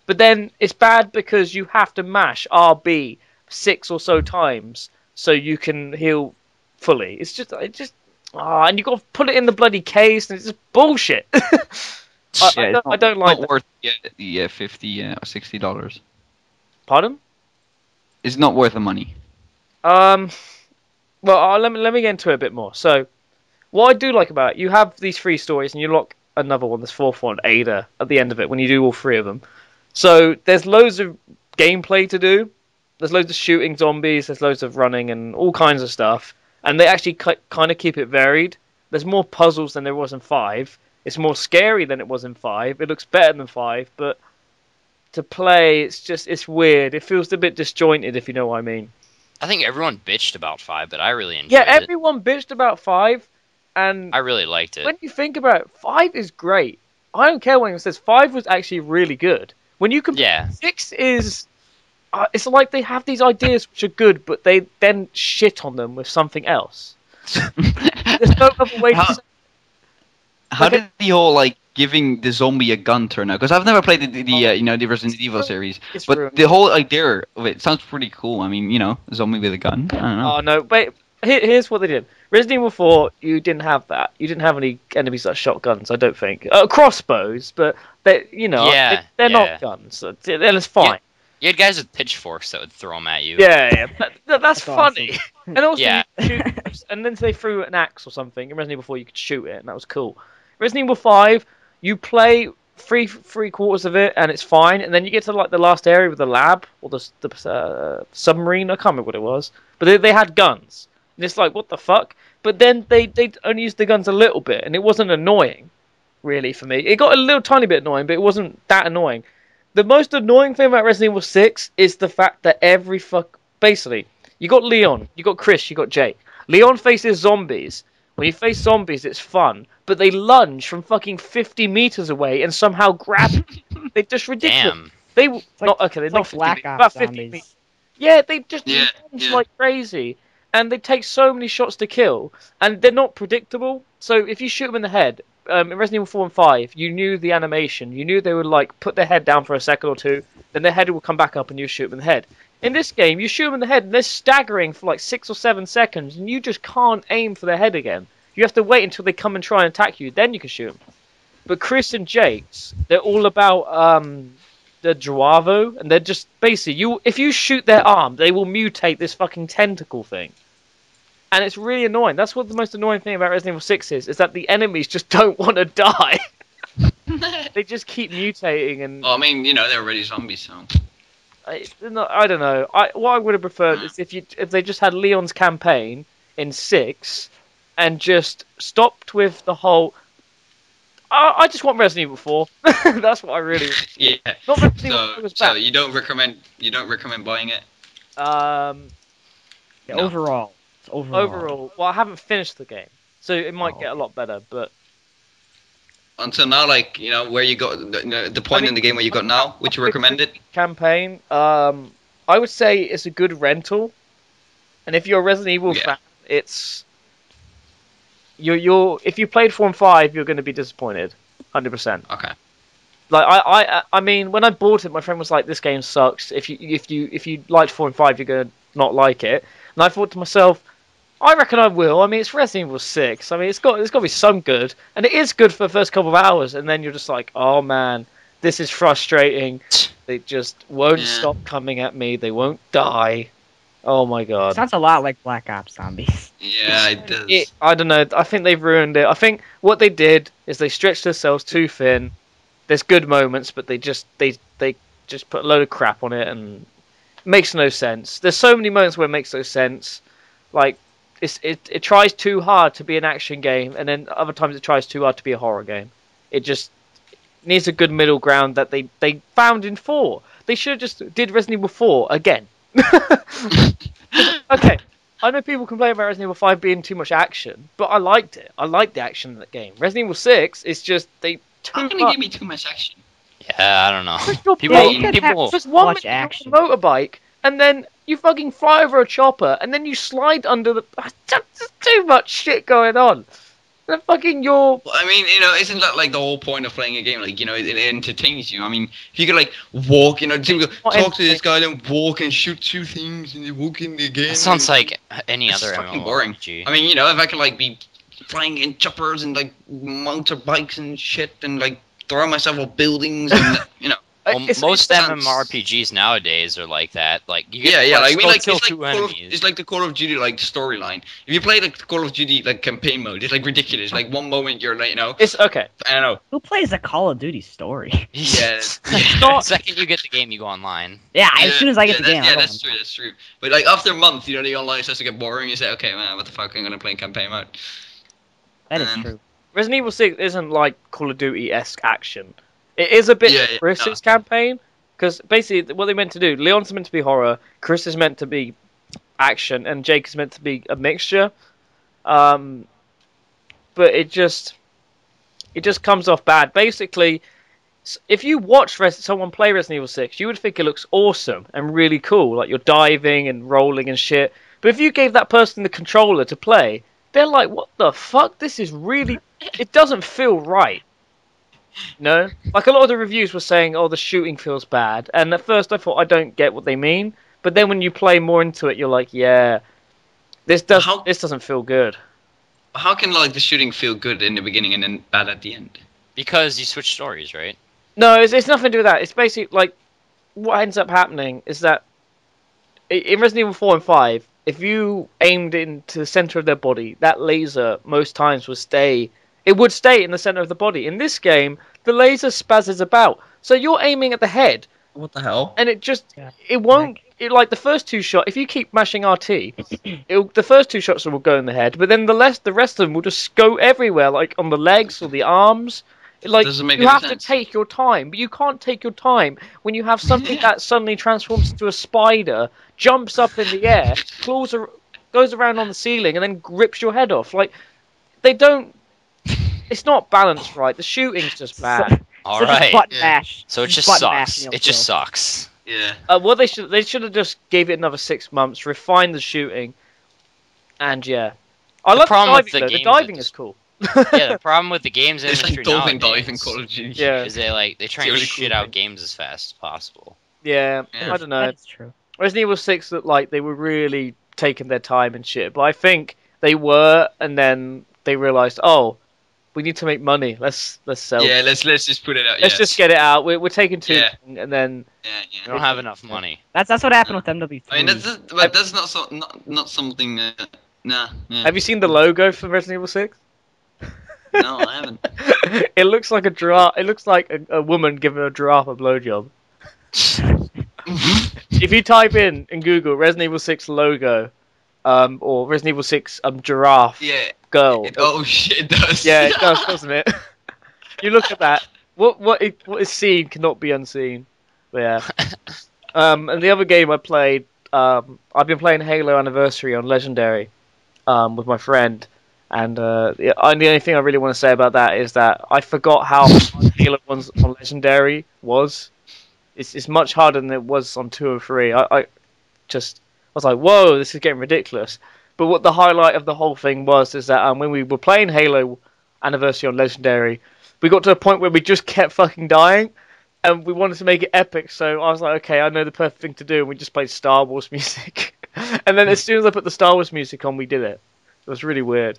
But then it's bad because you have to mash RB 6 or so times so you can heal fully. It's just and you got to put it in the bloody case, and it's just bullshit. I don't like not worth the $50 or $60. Pardon? It's not worth the money. Well, let me get into it a bit more. So, what I do like about it, you have these 3 stories, and you lock another one, this 4th one, Ada, at the end of it when you do all 3 of them. So there's loads of gameplay to do. There's loads of shooting zombies. There's loads of running and all kinds of stuff. And they actually kind of keep it varied. There's more puzzles than there was in 5. It's more scary than it was in 5. It looks better than 5, but to play, it's weird. It feels a bit disjointed, if you know what I mean. I think everyone bitched about 5, but I really enjoyed it. Yeah, everyone bitched about 5, and I really liked it. When you think about it, 5 is great. I don't care what anyone says. 5 was actually really good. When you compare 6 is... it's like they have these ideas which are good, but they then shit on them with something else. There's no other way to say it. How did the whole, like, giving the zombie a gun turn out? Because I've never played the Resident Evil series. But the whole idea of it sounds pretty cool. I mean, a zombie with a gun. I don't know. Oh, no. Wait, here's what they did. Resident Evil 4, you didn't have that. You didn't have any enemies that shot guns, I don't think. Crossbows, but, they're not guns. Then it's fine. You had guys with pitchforks that would throw them at you. Yeah. That's funny. Awesome. And also, you could shoot, and then they threw an axe or something. In Resident Evil 4, you could shoot it, and that was cool. Resident Evil 5, you play three quarters of it, and it's fine. And then you get to like the last area with the lab or the submarine. I can't remember what it was, but they had guns. And it's like, what the fuck? But then they only used the guns a little bit, and it wasn't annoying, really, for me. It got a little tiny bit annoying, but it wasn't that annoying. The most annoying thing about Resident Evil 6 is the fact that basically, you got Leon, you got Chris, you got Jake. Leon faces zombies. When you face zombies, it's fun, but they lunge from fucking 50 meters away and somehow grab. They're just ridiculous. Damn. They're not 50 Black meters, Ops about 50 zombies. meters. Yeah, they just Yeah, lunge yeah. like crazy, and they take so many shots to kill, and they're not predictable. So if you shoot them in the head, in Resident Evil 4 and 5, you knew the animation. You knew they would like put their head down for a second or two, then their head would come back up and you shoot them in the head. In this game, you shoot them in the head and they're staggering for like 6 or 7 seconds, and you just can't aim for their head again. You have to wait until they come and try and attack you, then you can shoot them. But Chris and Jake's, they're all about the Joavo, and they're just basically if you shoot their arm, they will mutate this fucking tentacle thing. And it's really annoying. That's what the most annoying thing about Resident Evil 6 is that the enemies just don't want to die. They just keep mutating and... Well, I mean, you know, they're already zombies, so... I don't know. What I would have preferred is if they just had Leon's campaign in 6 and just stopped with the whole... I just want Resident Evil 4. That's what I really want. Yeah. Not Resident Evil 4 was So bad. you don't recommend buying it? Yeah, No. Overall. It's Overall, well, I haven't finished the game, so it might get a lot better, but... Until now, like, you know, where you got the point in the game where you got now, would you recommend it? Campaign, I would say it's a good rental, and if you're a Resident Evil fan, it's if you played 4 and 5, you're going to be disappointed, 100%. Okay. Like I mean, when I bought it, my friend was like, "This game sucks. If you liked 4 and 5, you're going to not like it." And I thought to myself, I reckon I will. I mean, it's Resident Evil 6. I mean, it's got to be some good, and it is good for the first couple of hours, and then you're just like, oh man, this is frustrating. They just won't stop coming at me. They won't die. Oh my god. Sounds a lot like Black Ops Zombies. Yeah, it does. I don't know. I think they've ruined it. I think what they did is they stretched themselves too thin. There's good moments, but they just put a load of crap on it, and it makes no sense. There's so many moments where it makes no sense. Like, it tries too hard to be an action game, and then other times it tries too hard to be a horror game. It just needs a good middle ground that they found in 4. They should have just did Resident Evil 4 again. Okay, I know people complain about Resident Evil 5 being too much action, but I liked it. I liked the action in that game. Resident Evil 6 is just How can you give me too much action? Yeah, I don't know. People just 1 watch minute action. on a motorbike, and then you fucking fly over a chopper, and then you slide under the... There's too much shit going on. The fucking Well, I mean, you know, isn't that like the whole point of playing a game? Like, you know, it entertains you. I mean, if you could like walk, you know, talk to this guy, then walk and shoot 2 things, and then walk in the game. That sounds like any It's other fucking boring. MMORPG. I mean, you know, if I could like be flying in choppers and like motorbikes and shit, and like throw myself off buildings, and you know. Well, most sounds- MMORPGs nowadays are like that. Like you Yeah, get like I mean, like kill it's like, 2 Call of, enemies. it's like the Call of Duty like storyline. If you play like the Call of Duty like campaign mode, it's like ridiculous. Like one moment you're like, you know, It's okay. I don't know. Who plays a Call of Duty story? Yeah, The second you get the game, you go online. Yeah, as soon as I get the game, yeah, I go that's true. That's true. But like after a month, you know, the online starts to get boring. You say, okay, man, what the fuck? I'm gonna play campaign mode. That is true. Resident Evil 6 isn't like Call of Duty-esque action. It is a bit Yeah, Chris's campaign, because basically what they meant to do, Leon's meant to be horror, Chris is meant to be action, and Jake is meant to be a mixture. But it just comes off bad. Basically, if you watch someone play Resident Evil 6, you would think it looks awesome and really cool, like you're diving and rolling and shit. But if you gave that person the controller to play, they're like, what the fuck? This is really... It doesn't feel right. No? Like, a lot of the reviews were saying, oh, the shooting feels bad. And at first I thought, I don't get what they mean. But then when you play more into it, you're like, yeah, this doesn't feel good. How can like the shooting feel good in the beginning and then bad at the end? Because you switch stories, right? No, it's nothing to do with that. It's basically, like, what ends up happening is that in Resident Evil 4 and 5, if you aimed into the center of their body, that laser most times would stay in the center of the body. In this game, the laser spazzes about. So you're aiming at the head, What the hell? And it just Yeah. it won't. It like the first two shots. If you keep mashing RT, the first two shots will go in the head, but then the rest of them will just go everywhere, like on the legs or the arms. Like Doesn't make you any have sense. to take your time, but you can't take your time when you have something that suddenly transforms into a spider, jumps up in the air, goes around on the ceiling, and then rips your head off. Like they don't. It's not balanced right. The shooting's just bad. All So just right. button Yeah. mash. So it just button sucks. mash and you'll It just kill. sucks. Yeah. Well, they should have just gave it another 6 months, refined the shooting, and yeah, I The love problem with the diving. the The games diving is- is cool. Yeah, the problem with the games It's industry like dolphin nowadays diving Call of Duty. Yeah. is they try and really shit cool out thing. games as fast as possible. Yeah, Yeah. I don't know. That is true. Resident Evil 6 looked like they were really taking their time and shit, but I think they were, and then they realized, oh, we need to make money. Let's sell. Yeah, let's just put it out. Let's yeah. just get it out. We're taking too Yeah. long, and then We Yeah. don't have enough money. That's what happened with MW3. I mean, that's not something. Nah. Yeah. have you seen the logo for Resident Evil 6? No, I haven't. It looks like a giraffe. It looks like a woman giving a giraffe a blowjob. If you type in Google Resident Evil 6 logo, or Resident Evil 6 giraffe Yeah. girl. Oh shit, it does. Yeah, it does, doesn't it? You look at that. What is seen cannot be unseen. But yeah. And the other game I played, I've been playing Halo Anniversary on Legendary, with my friend. And the only thing I really want to say about that is that I forgot how hard Halo ones on Legendary was. It's much harder than it was on 2 or 3. I was like, whoa, this is getting ridiculous. But what the highlight of the whole thing was is that when we were playing Halo Anniversary on Legendary, we got to a point where we just kept fucking dying, and we wanted to make it epic. So I was like, okay, I know the perfect thing to do, and we just played Star Wars music. And then as soon as I put the Star Wars music on, we did it. It was really weird.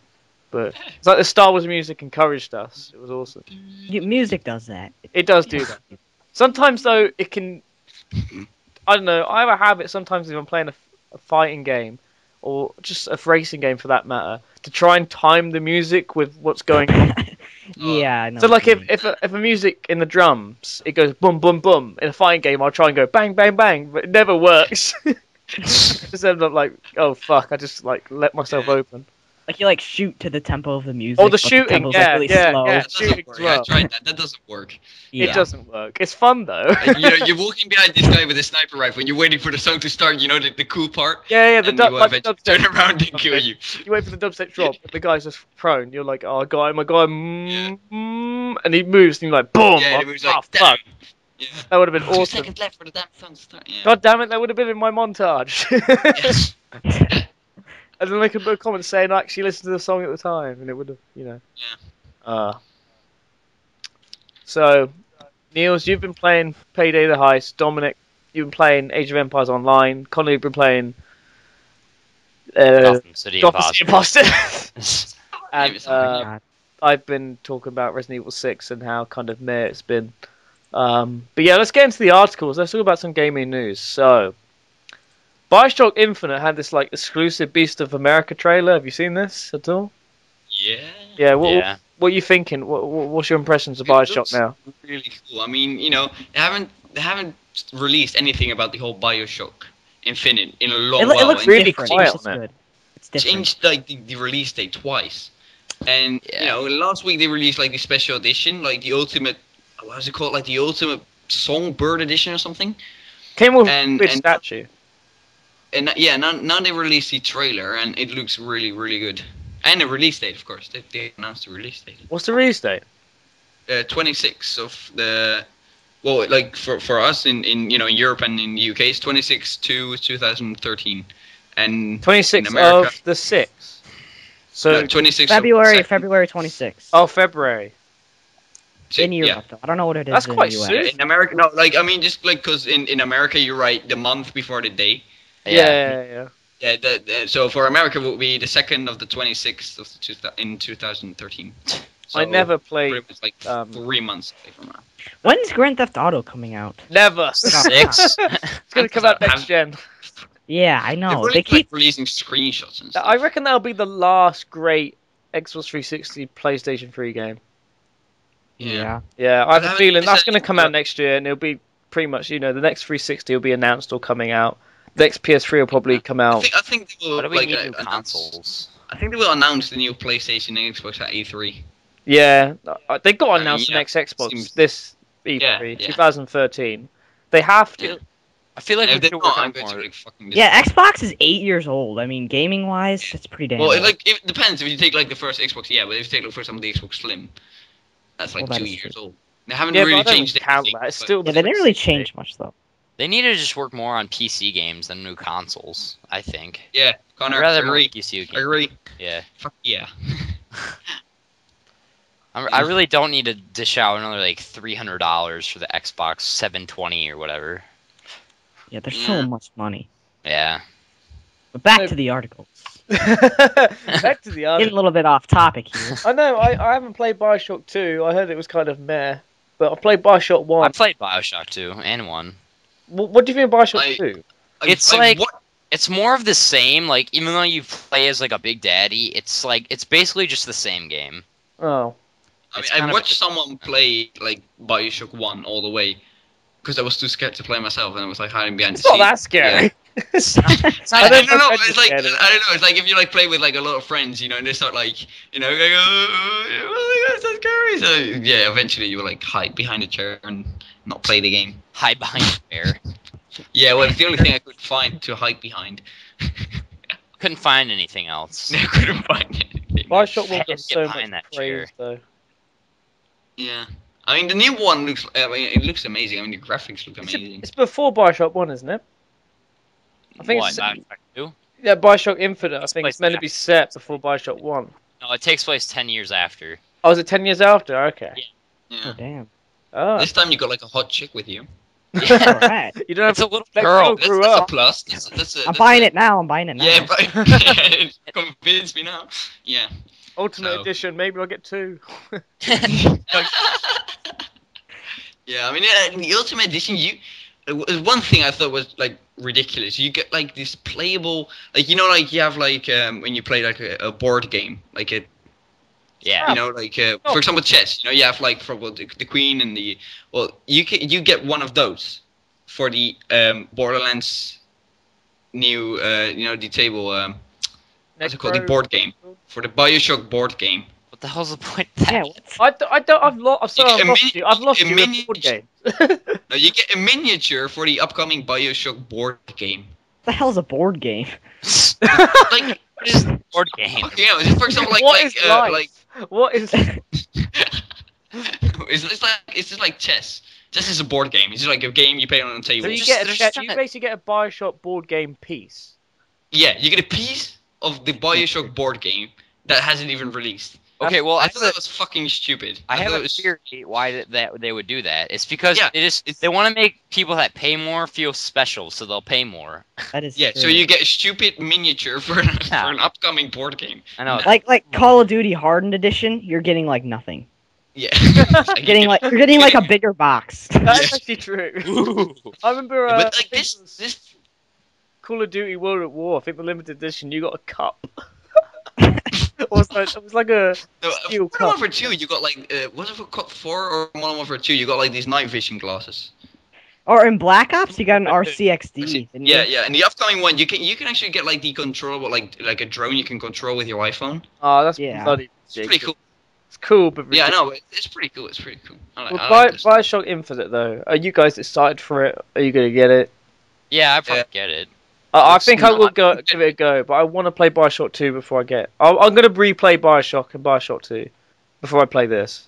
But it's like the Star Wars music encouraged us. It was awesome. Music does that. It does do that. Sometimes, though, it can... I don't know. I have a habit sometimes if I'm playing a fighting game, or just a racing game for that matter, to try and time the music with what's going on. Yeah, I know. So, like, what you mean. if a music in the drums, it goes boom, boom, boom. In a fighting game, I'll try and go bang, bang, bang, but it never works. Just end up like, oh, fuck, I just, like, let myself open. Like you shoot to the tempo of the music. Oh, the but shooting, tempo's, yeah, really yeah, slow. yeah. That doesn't shooting work. as well. I tried that. That doesn't work. Yeah. It doesn't work. It's fun, though. Like, you're walking behind this guy with a sniper rifle, and you're waiting for the song to start. You know the cool part. Yeah, And the you like the eventually dubstep. turn around and kill you. You wait for the dubstep drop, and the guy's just prone. You're like, oh, guy, my guy, and he moves, and you're like, boom. Yeah, oh, it was like, fuck. damn. Yeah. That would have been 2 awesome. seconds left for the damn song to start. Yeah. God damn it, that would have been in my montage. Yes. And then they could put a comment saying, I actually listened to the song at the time, and it would have, Yeah. So, Niels, you've been playing Payday the Heist. Domenic, you've been playing Age of Empires Online. Connor, you've been playing Gotham City Gotham City Imposter. Imposter. And God. I've been talking about Resident Evil 6 and how kind of meh it's been. But yeah, let's get into the articles. Let's talk about some gaming news. So, Bioshock Infinite had this like exclusive Beast of America trailer. Have you seen this at all? Yeah. Yeah. What are you thinking? What's your impressions of It Bioshock looks now? Really cool. I mean, they haven't released anything about the whole Bioshock Infinite in a long It while. looks and really different. quiet It's on it. good. It's different. changed like the release date twice. And Yeah. last week they released like the special edition, like the ultimate, what is it called, like the ultimate songbird edition or something. Came with And- a and- statue. And now they released the trailer and it looks really, really good. And the release date, of course. They announced the release date. What's the release date? 26th of the, well, like for us in Europe and in the UK, it's 26 to 2013. And 26th in America, of the 6th. So, 26th February, of February 26th. oh, February. in yeah. Europe, though. I don't know what it is That's in quite the US. soon. Yeah, in America, no, like, I mean, just like, because in America, you write the month before the day. Yeah. Yeah, so for America, it would be the 2nd of the 26th of in 2013. So I never played. pretty much like 3 months away from now. When's Grand Theft Auto coming out? Never. Six. It's gonna come out next gen. Yeah, I They're know. really, They keep. like, releasing screenshots and stuff. I reckon that'll be the last great Xbox 360 PlayStation 3 game. Yeah. Yeah, I have a haven't feeling that's decided gonna come out what- next year, and it'll be pretty much, the next 360 will be announced or coming out. The next PS3 will probably come out. I think they will. What do we need new consoles? I think they will announce the new PlayStation and Xbox at E3. Yeah, they got announced the next Xbox this E3, 2013. They have to. Yeah. I feel like If we they're should not, work I'm on going to more. like fucking. Yeah, Xbox is 8 years old. I mean, gaming wise, that's pretty damn. Well, old. it depends. If you take like the first Xbox, yeah, but if you take like for example the Xbox Slim, that's like Well, that 2 is years true. old. They haven't Yeah, really but I don't changed count anything, that. It's but- still Yeah, they didn't really change much though. They need to just work more on PC games than new consoles, I think. Yeah, I'd Connor, rather more agree. PC games. Agree. Yeah. Fuck yeah. I really don't need to dish out another like $300 for the Xbox 720 or whatever. Yeah, there's so Yeah. much money. Yeah. But back to the article. Back to the Getting other. a little bit off topic here. I know. I haven't played Bioshock 2. I heard it was kind of meh, but I played Bioshock 1. I played Bioshock 2 and 1. What do you think of Bioshock I- 2? It's like- It's more of the same, like, even though you play as like a big daddy, it's basically just the same game. Oh. It's I kind of watched a- someone play like Bioshock 1 all the way because I was too scared to play myself, and I was like hiding behind It's the not seat. that scary. It's not I don't don't know. know. It's like I Scared of it. don't know. It's like if you like play with like a lot of friends, and they start like like, oh my god, that's scary. So yeah, eventually you will like hide behind a chair and not play the game. hide behind a bear. Yeah, well, it's the only thing I could find to hide behind. Couldn't find anything else. I couldn't find anything. Bioshock 1 Had got to so get much behind that praise, chair. though. Yeah, I mean the new one looks. I mean, it looks amazing. I mean the graphics look amazing. It's before Bioshock 1, isn't it? I think What, it's, Bioshock 2? yeah, Bioshock Infinite. I think place it's meant to be set before Bioshock 1. No, it takes place 10 years after. Oh, is it 10 years after? Okay. Yeah. Oh damn. Oh. This time you got like a hot chick with you. Alright. You don't have It's a little that girl. grew That's a up. plus. I'm buying it now. I'm buying it now. Yeah, but convince me now. Yeah. Ultimate So- Edition. Maybe I'll get 2. Yeah, I mean, in the Ultimate Edition, one thing I thought was like ridiculous. You get like this playable, like like you have like when you play like a board game, like a Yeah. for example chess. You have like for the queen and the you get one of those for the Borderlands new the table what's it called, the board game, for the Bioshock board game. What the hell's the point of that? Yeah. What? I've lost you. I've lost a you mini- with board games. No, you get a miniature for the upcoming Bioshock board game. The hell's a board game? Like, What is the board game? fucking hell, for example, like What is life? like What is? it's just like chess. Chess is a board game. It's just like a game you play on a table. So you Just- get they're just you trying to- basically get a Bioshock board game piece. Yeah, you get a piece of the Bioshock board game that hasn't even released. Okay, well, I thought that was fucking stupid. I have thought it a was- theory why that they would do that. It's because Yeah, they want to make people that pay more feel special, so they'll pay more. That is Yeah, true. so you get a stupid miniature for an upcoming board game. I know. like Call of Duty Hardened Edition. You're getting like nothing. Yeah. You're getting like a bigger box. That's Yeah. actually true. Ooh. I remember. Yeah, I but like think this it was this Call of Duty World at War. I think the limited edition. You got a cup. It was like a no, Steel Modern cup. Warfare 2, you got like was it for COD 4 or Modern Warfare 2? You got like these night vision glasses. Or in Black Ops, you got an RCXD. didn't you? Yeah, yeah. And the upcoming one, you can actually get like the controllable, like a drone you can control with your iPhone. Oh, that's Yeah. bloody It's pretty ridiculous. cool. It's cool, but Yeah, I ridiculous. know. It's pretty cool. It's pretty cool. I Well, like this. Bioshock Infinite though. Are you guys excited for it? Are you gonna get it? Yeah, I probably get it. I It's think I will not- give it a go, but I want to play Bioshock 2 before I get. I'm gonna replay Bioshock and Bioshock 2 before I play this.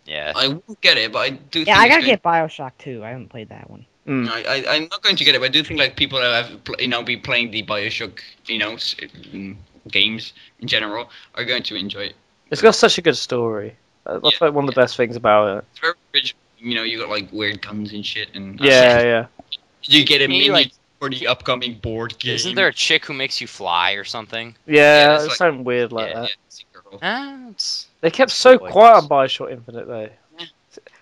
Yeah. I won't get it, but I do. Yeah, think I it's gotta going- get Bioshock 2. I haven't played that one. Mm. I'm not going to get it, but I do think like people that have be playing the Bioshock games in general are going to enjoy it. It's got such a good story. That's Yeah, like one of the best things about it. It's very original. You got like weird guns and shit, and Yeah. you get a Maybe, minion like- for the upcoming board game. Isn't there a chick who makes you fly or something? Yeah, it's it's like- something weird like yeah, that. yeah, it's a girl. It's... They kept so Like quiet on this. Bioshock Infinite though. Yeah.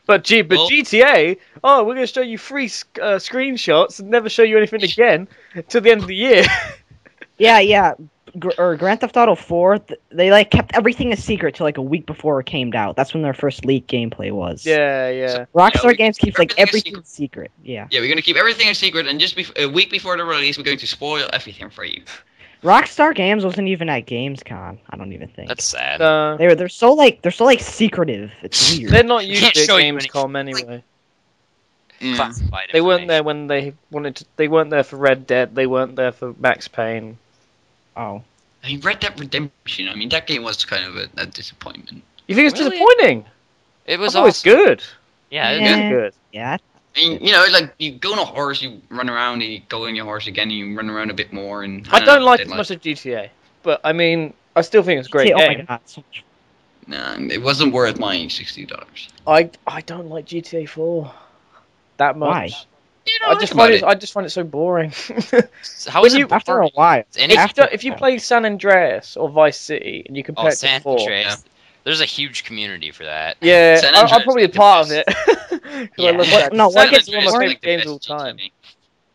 But Well- GTA, oh, we're gonna show you free screenshots and never show you anything again till the end of the year. Yeah. Grand Theft Auto 4, they like kept everything a secret till like a week before it came out. That's when their first leak gameplay was. Yeah. So, Rockstar Games keeps like everything everything secret. Yeah. Yeah, we're gonna keep everything a secret, and just a week before the release, we're going to spoil everything for you. Rockstar Games wasn't even at Gamescom. I don't even think. That's sad. They're so like secretive. It's weird. They're not usually Can't at show you Gamescom anyway. Yeah. Classified They weren't there information. when they wanted to. They weren't there for Red Dead. They weren't there for Max Payne. Oh. I mean, Red Dead Redemption. I mean, that game was kind of a disappointment. You think it's Really? disappointing? It was I thought it's awesome. good. Yeah, it It was is Yeah. good. Yeah. I mean, like you go on a horse, you run around, and you go on your horse again, and you run around a bit more. And I don't know, like they it as much as GTA, but I mean, I still think it's a great Oh my game. god. So much. Nah, it wasn't worth my $60. I don't like GTA 4 that much. Why? I just find it so boring. How When is it you- After a boring? while. Any- if you play San Andreas or Vice City and you compare Oh, it to San 4, Andreas. There's a huge community for that. yeah, San I'm Andreas probably a is the part of best. it. 'Cause Yeah. I love What- that. no, what San gets Andreas is one of my boring- favorite games of all time.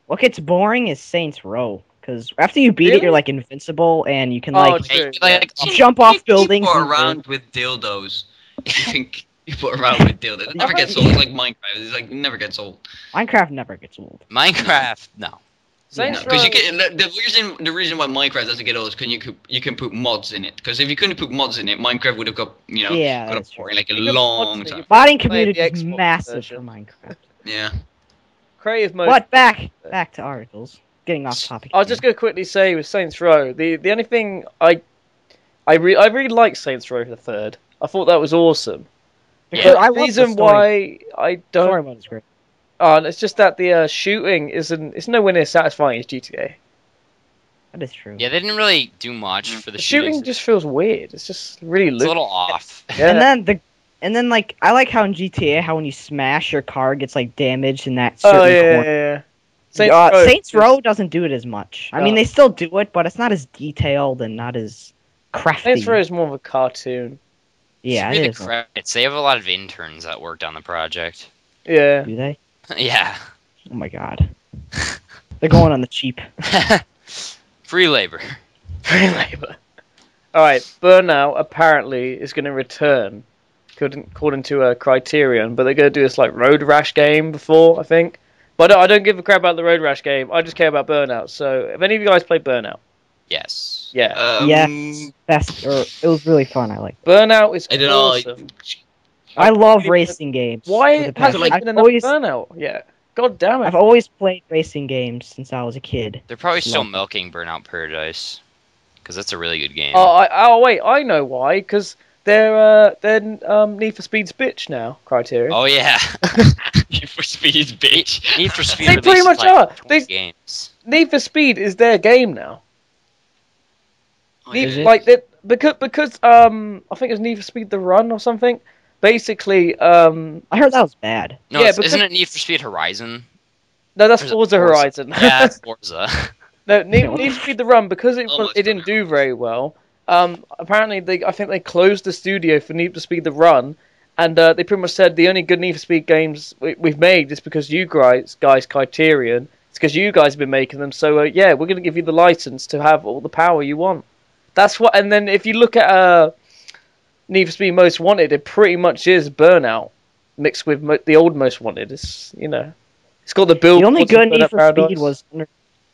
What gets boring is Saints Row, because after you beat Really? it, you're like invincible and you can Oh, like true. Like, jump off buildings. People and- around with dildos. You think people around with dildos? It never gets old. It's like Minecraft. It's like it never gets old. Minecraft never gets old. Minecraft, no. Saints Because Row. you get the reason why Minecraft doesn't get old is because you can put mods in it. Because if you couldn't put mods in it, Minecraft would have got Yeah, got that's up for like a You could long mods in it, time. you Modding Play the community is Xbox massive version. for Minecraft. Yeah. Creative mode. But back to articles. Getting off topic. I was just gonna quickly say with Saints Row, the only thing I really like Saints Row the third. I thought that was awesome. because The I love the reason story. why I don't, Story mode is great. it's just that the shooting it's nowhere near satisfying as GTA. That is true. Yeah, they didn't really do much for the The shooting just feels weird. It's just really It's a little off. Yeah. And then like I like how in GTA how when you smash your car gets like damaged in that Oh certain yeah, corner. yeah. Saints Row doesn't do it as much. I mean, they still do it, but it's not as detailed and not as crafty. Saints Row is more of a cartoon. Yeah, Give it me is. the credits. They have a lot of interns that worked on the project. Yeah. Do they? Yeah. Oh my god. They're going on the cheap. Free labor. Free labor. All right, Burnout apparently is going to return, according to Criterion, but they're going to do this like Road Rash game before, I think. But I don't give a crap about the Road Rash game. I just care about Burnout. So, if any of you guys played Burnout, Yes. yeah, Yes. It was really fun. I like. Burnout is I don't know. awesome. I love racing games. Why with a hasn't passion. there been enough Burnout? Yeah, god damn it. I've always played racing games since I was a kid. They're probably still Love it. milking Burnout Paradise. Because that's a really good game. Wait, I know why. Because they're Need for Speed's bitch now. Criterion. Oh, yeah. Need for Speed, bitch. Need for Speed They pretty releases, much like, are. 20 They- games. Need for Speed is their game now. Oh, Need, yeah. like that because I think it was Need for Speed The Run or something. Basically, I heard that was bad. No, Yeah, isn't because- it Need for Speed Horizon? no, that's Or is it Forza Forza? Horizon. Yeah, it's Forza. No, Need for Speed The Run because Almost it didn't do very well. Apparently, I think they closed the studio for Need for Speed The Run, and they pretty much said the only good Need for Speed games we've made is because you guys Criterion. It's because you guys have been making them. So yeah, we're gonna give you the license to have all the power you want. That's what. And then if you look at Need for Speed Most Wanted, it pretty much is Burnout mixed with the old Most Wanted. It's it's got the build. The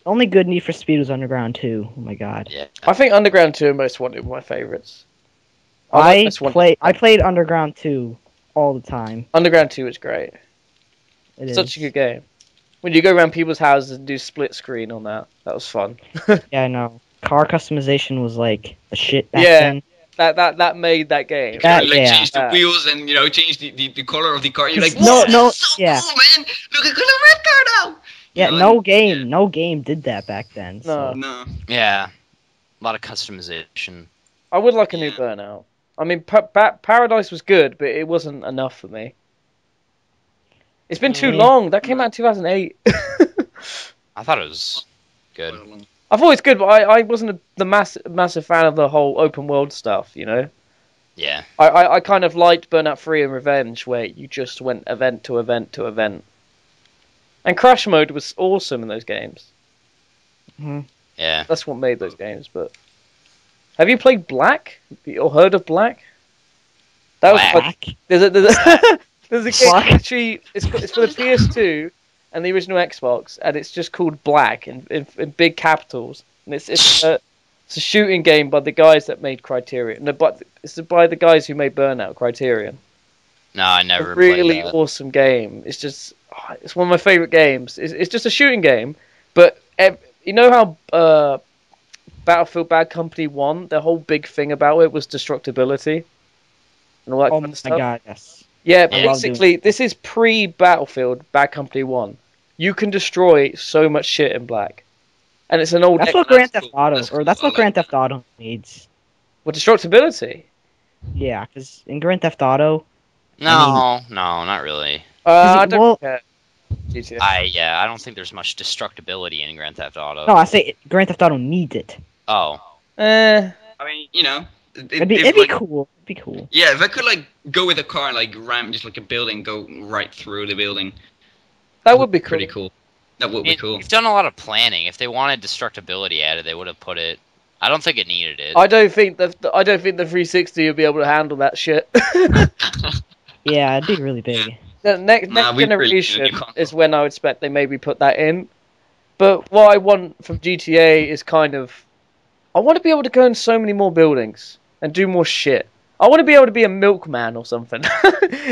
only good Need for Speed was Underground 2. Oh my god. Yeah. I think Underground 2 and Most Wanted were my favourites. like I Most Wanted. played Underground 2 all the time. Underground 2 is great. It is. Such a good game. When you go around people's houses and do split screen on that was fun. Yeah, I know. Car customization was like the shit back Yeah. then. That made that game. That- Like yeah. change the wheels and change the color of the car. You're like, No, "Whoa, no, so yeah. cool, man! Look at the red car now." Yeah, You know, no game did that back then. So. No. Yeah. A lot of customization. I would like a new Yeah. Burnout. I mean, Paradise was good, but it wasn't enough for me. It's been too Mm. long. That came out in 2008. I thought it was good. I thought it's good, but I wasn't the massive fan of the whole open world stuff, Yeah. I kind of liked Burnout 3 and Revenge, where you just went event to event to event. And Crash Mode was awesome in those games. Mhm. Yeah. That's what made those games, but... Have you played Black? Or heard of Black? That Black? was like, there's a game Black? actually. It's for the PS2 and the original Xbox, and it's just called Black in big capitals. And it's a shooting game by the guys that made Criterion. No, but it's by the guys who made Burnout, Criterion. No, I never A played really that. awesome game. It's just it's one of my favorite games. It's just a shooting game, but you know how Battlefield Bad Company 1, the whole big thing about it was destructibility and all that Oh kind my of stuff. god, yes. Yeah, Yeah. basically, this is pre-Battlefield Bad Company 1. You can destroy so much shit in Black. And it's an old... That's what that's Grand Theft cool. Auto, That's or cool. that's I what like Grand that. Theft Auto needs. With destructibility. Yeah, because in Grand Theft Auto, No, not really. I don't well- care. GTA. I don't think there's much destructibility in Grand Theft Auto. no, I say Grand Theft Auto needs it. Oh, Eh, I mean, you know, It'd be like, cool. It'd be cool. Yeah, if I could like go with a car and like ram just like a building, go right through the building. that would be cool. Pretty cool. That would be cool. You've done a lot of planning. If they wanted destructibility added, they would have put it. I don't think it needed it. I don't think the 360 will be able to handle that shit. Yeah, it'd be really big. The next Nah, we really generation do, you can't. is when I would expect they maybe put that in. But what I want from GTA is kind of... I want to be able to go in so many more buildings and do more shit. I want to be able to be a milkman or something.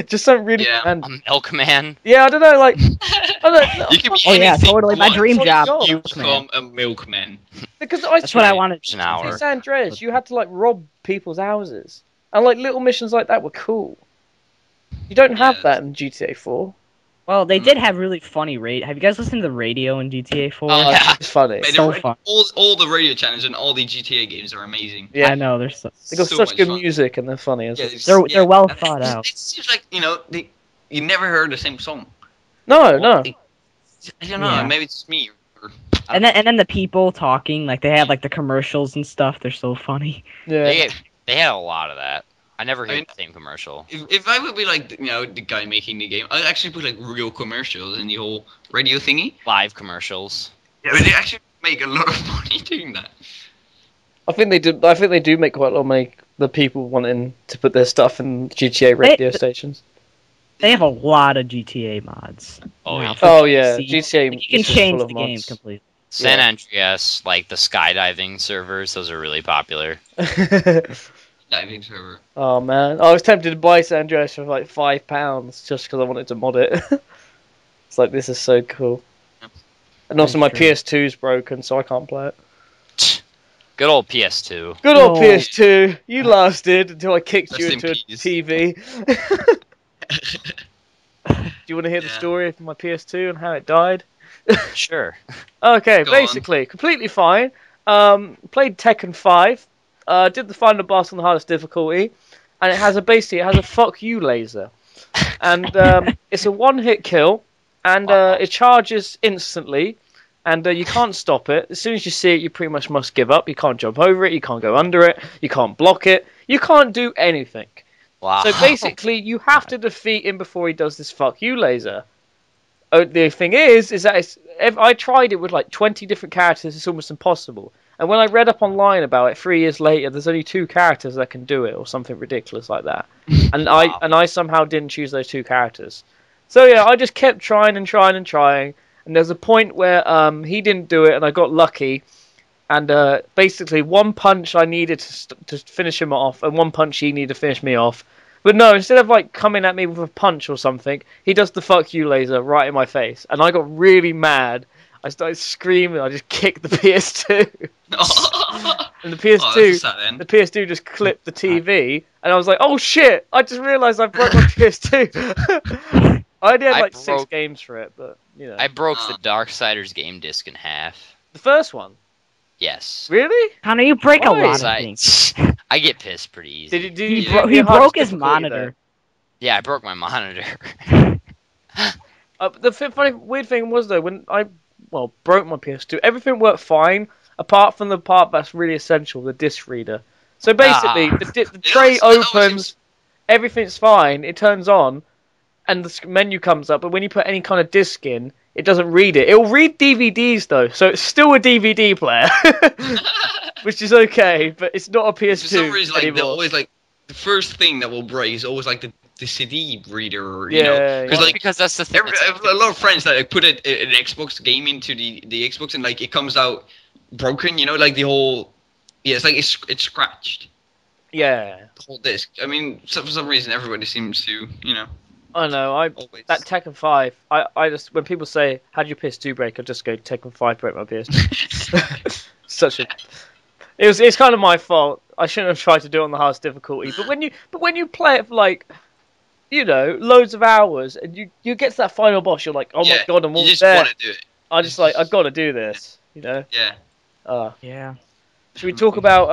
Just something really... Yeah. random. A milkman. Yeah, I don't know, like... I don't know, You can be Oh yeah, anything totally. you My want. dream What job. you You milkman. become a milkman. because That's what I wanted. An hour. in San Andreas, you had to like rob people's houses. And like little missions like that were cool. You don't have Yeah. that in GTA 4. Well, they did have really funny radio. Have you guys listened to the radio in GTA 4? Oh, yeah. It's funny. Mate, so the- fun. all the radio channels and all the GTA games are amazing. Yeah, I know. They're so. they got so such much good fun. music and they're funny as Yeah, well. They're well and thought out. It seems like you never heard the same song. No, no. I don't know. Yeah. Maybe it's me. Or, And then the people talking, like they had like the commercials and stuff. They're so funny. Yeah. They had a lot of that. I never heard mean- the same commercial. if I would be like the guy making the game, I'd actually put like real commercials in the whole radio thingy. Live commercials. Yeah, but they actually make a lot of money doing that. I think they do. I think they do make quite a lot of money. The people wanting to put their stuff in GTA radio stations. They have a lot of GTA mods. Oh, now yeah. for Oh yeah, PC. GTA. Like, you can is just change full the of game mods. completely. San Yeah. Andreas, like the skydiving servers, those are really popular. Diving server. Oh man, I was tempted to buy San Andreas for like £5 just because I wanted to mod it. It's like this is so cool. And also my That's true. PS2's broken, so I can't play it. Good old PS2. Good old Oh. PS2, you lasted until I kicked you Rest into in a peace. TV. Do you want to hear the Yeah. story of my PS2 and how it died? Sure. Okay, Go basically, completely fine. Played Tekken 5. Did the final boss on the hardest difficulty, and it has a fuck you laser, and it's a one-hit kill, and Wow. it charges instantly, and you can't stop it. As soon as you see it, you pretty much must give up. You can't jump over it. You can't go under it. You can't block it. You can't do anything. Wow. So basically, you have to defeat him before he does this fuck you laser. Oh, the thing is that if I tried it with like 20 different characters, it's almost impossible. And when I read up online about it 3 years later, there's only 2 characters that can do it, or something ridiculous like that. And Wow. I somehow didn't choose those 2 characters. So yeah, I just kept trying and trying and trying. And there's a point where he didn't do it, and I got lucky. And basically, one punch I needed to finish him off, and one punch he needed to finish me off. But no, instead of like coming at me with a punch or something, he does the fuck you laser right in my face. And I got really mad. I started screaming. I just kicked the PS2. And the PS2, sad then. the PS2 just clipped the TV. And I was like, oh shit! I just realised I broke my PS2. I only had I like 6 broke- games for it, but you know. I broke the Darksiders game disc in half. The first one? Yes. Really? Connor, you break a Why? lot of I, things. I get pissed pretty easy. Did you He, do bro- the he hardest broke his difficulty, monitor. Yeah, I broke my monitor. The funny weird thing was though, when I broke my PS2, everything worked fine apart from the part that's really essential, the disc reader. So basically, the tray that always opens, everything's fine, it turns on, and the menu comes up. But when you put any kind of disc in, it doesn't read it. It'll read DVDs though, so it's still a DVD player. which is okay, but it's not a PS2 For some reason, like, they're anymore. always like the first thing that will break is always like the CD reader, Yeah, know, because yeah. like because that's the thing. I have a lot of friends that like, put an Xbox game into the Xbox and like it comes out broken, like the whole, it's like it's scratched, Yeah. the whole disc. I mean, for some reason, everybody seems to, I know. always. That Tekken 5. I just when people say how do you PS2 break, I just go Tekken 5 broke my PS2. Such a. It's kind of my fault. I shouldn't have tried to do it on the hardest difficulty. But when you play it for like, loads of hours, and you get to that final boss, you're like, oh my god, I'm you almost just there. want to do it. I just like, I've got to do this. Yeah. Yeah. Should we talk about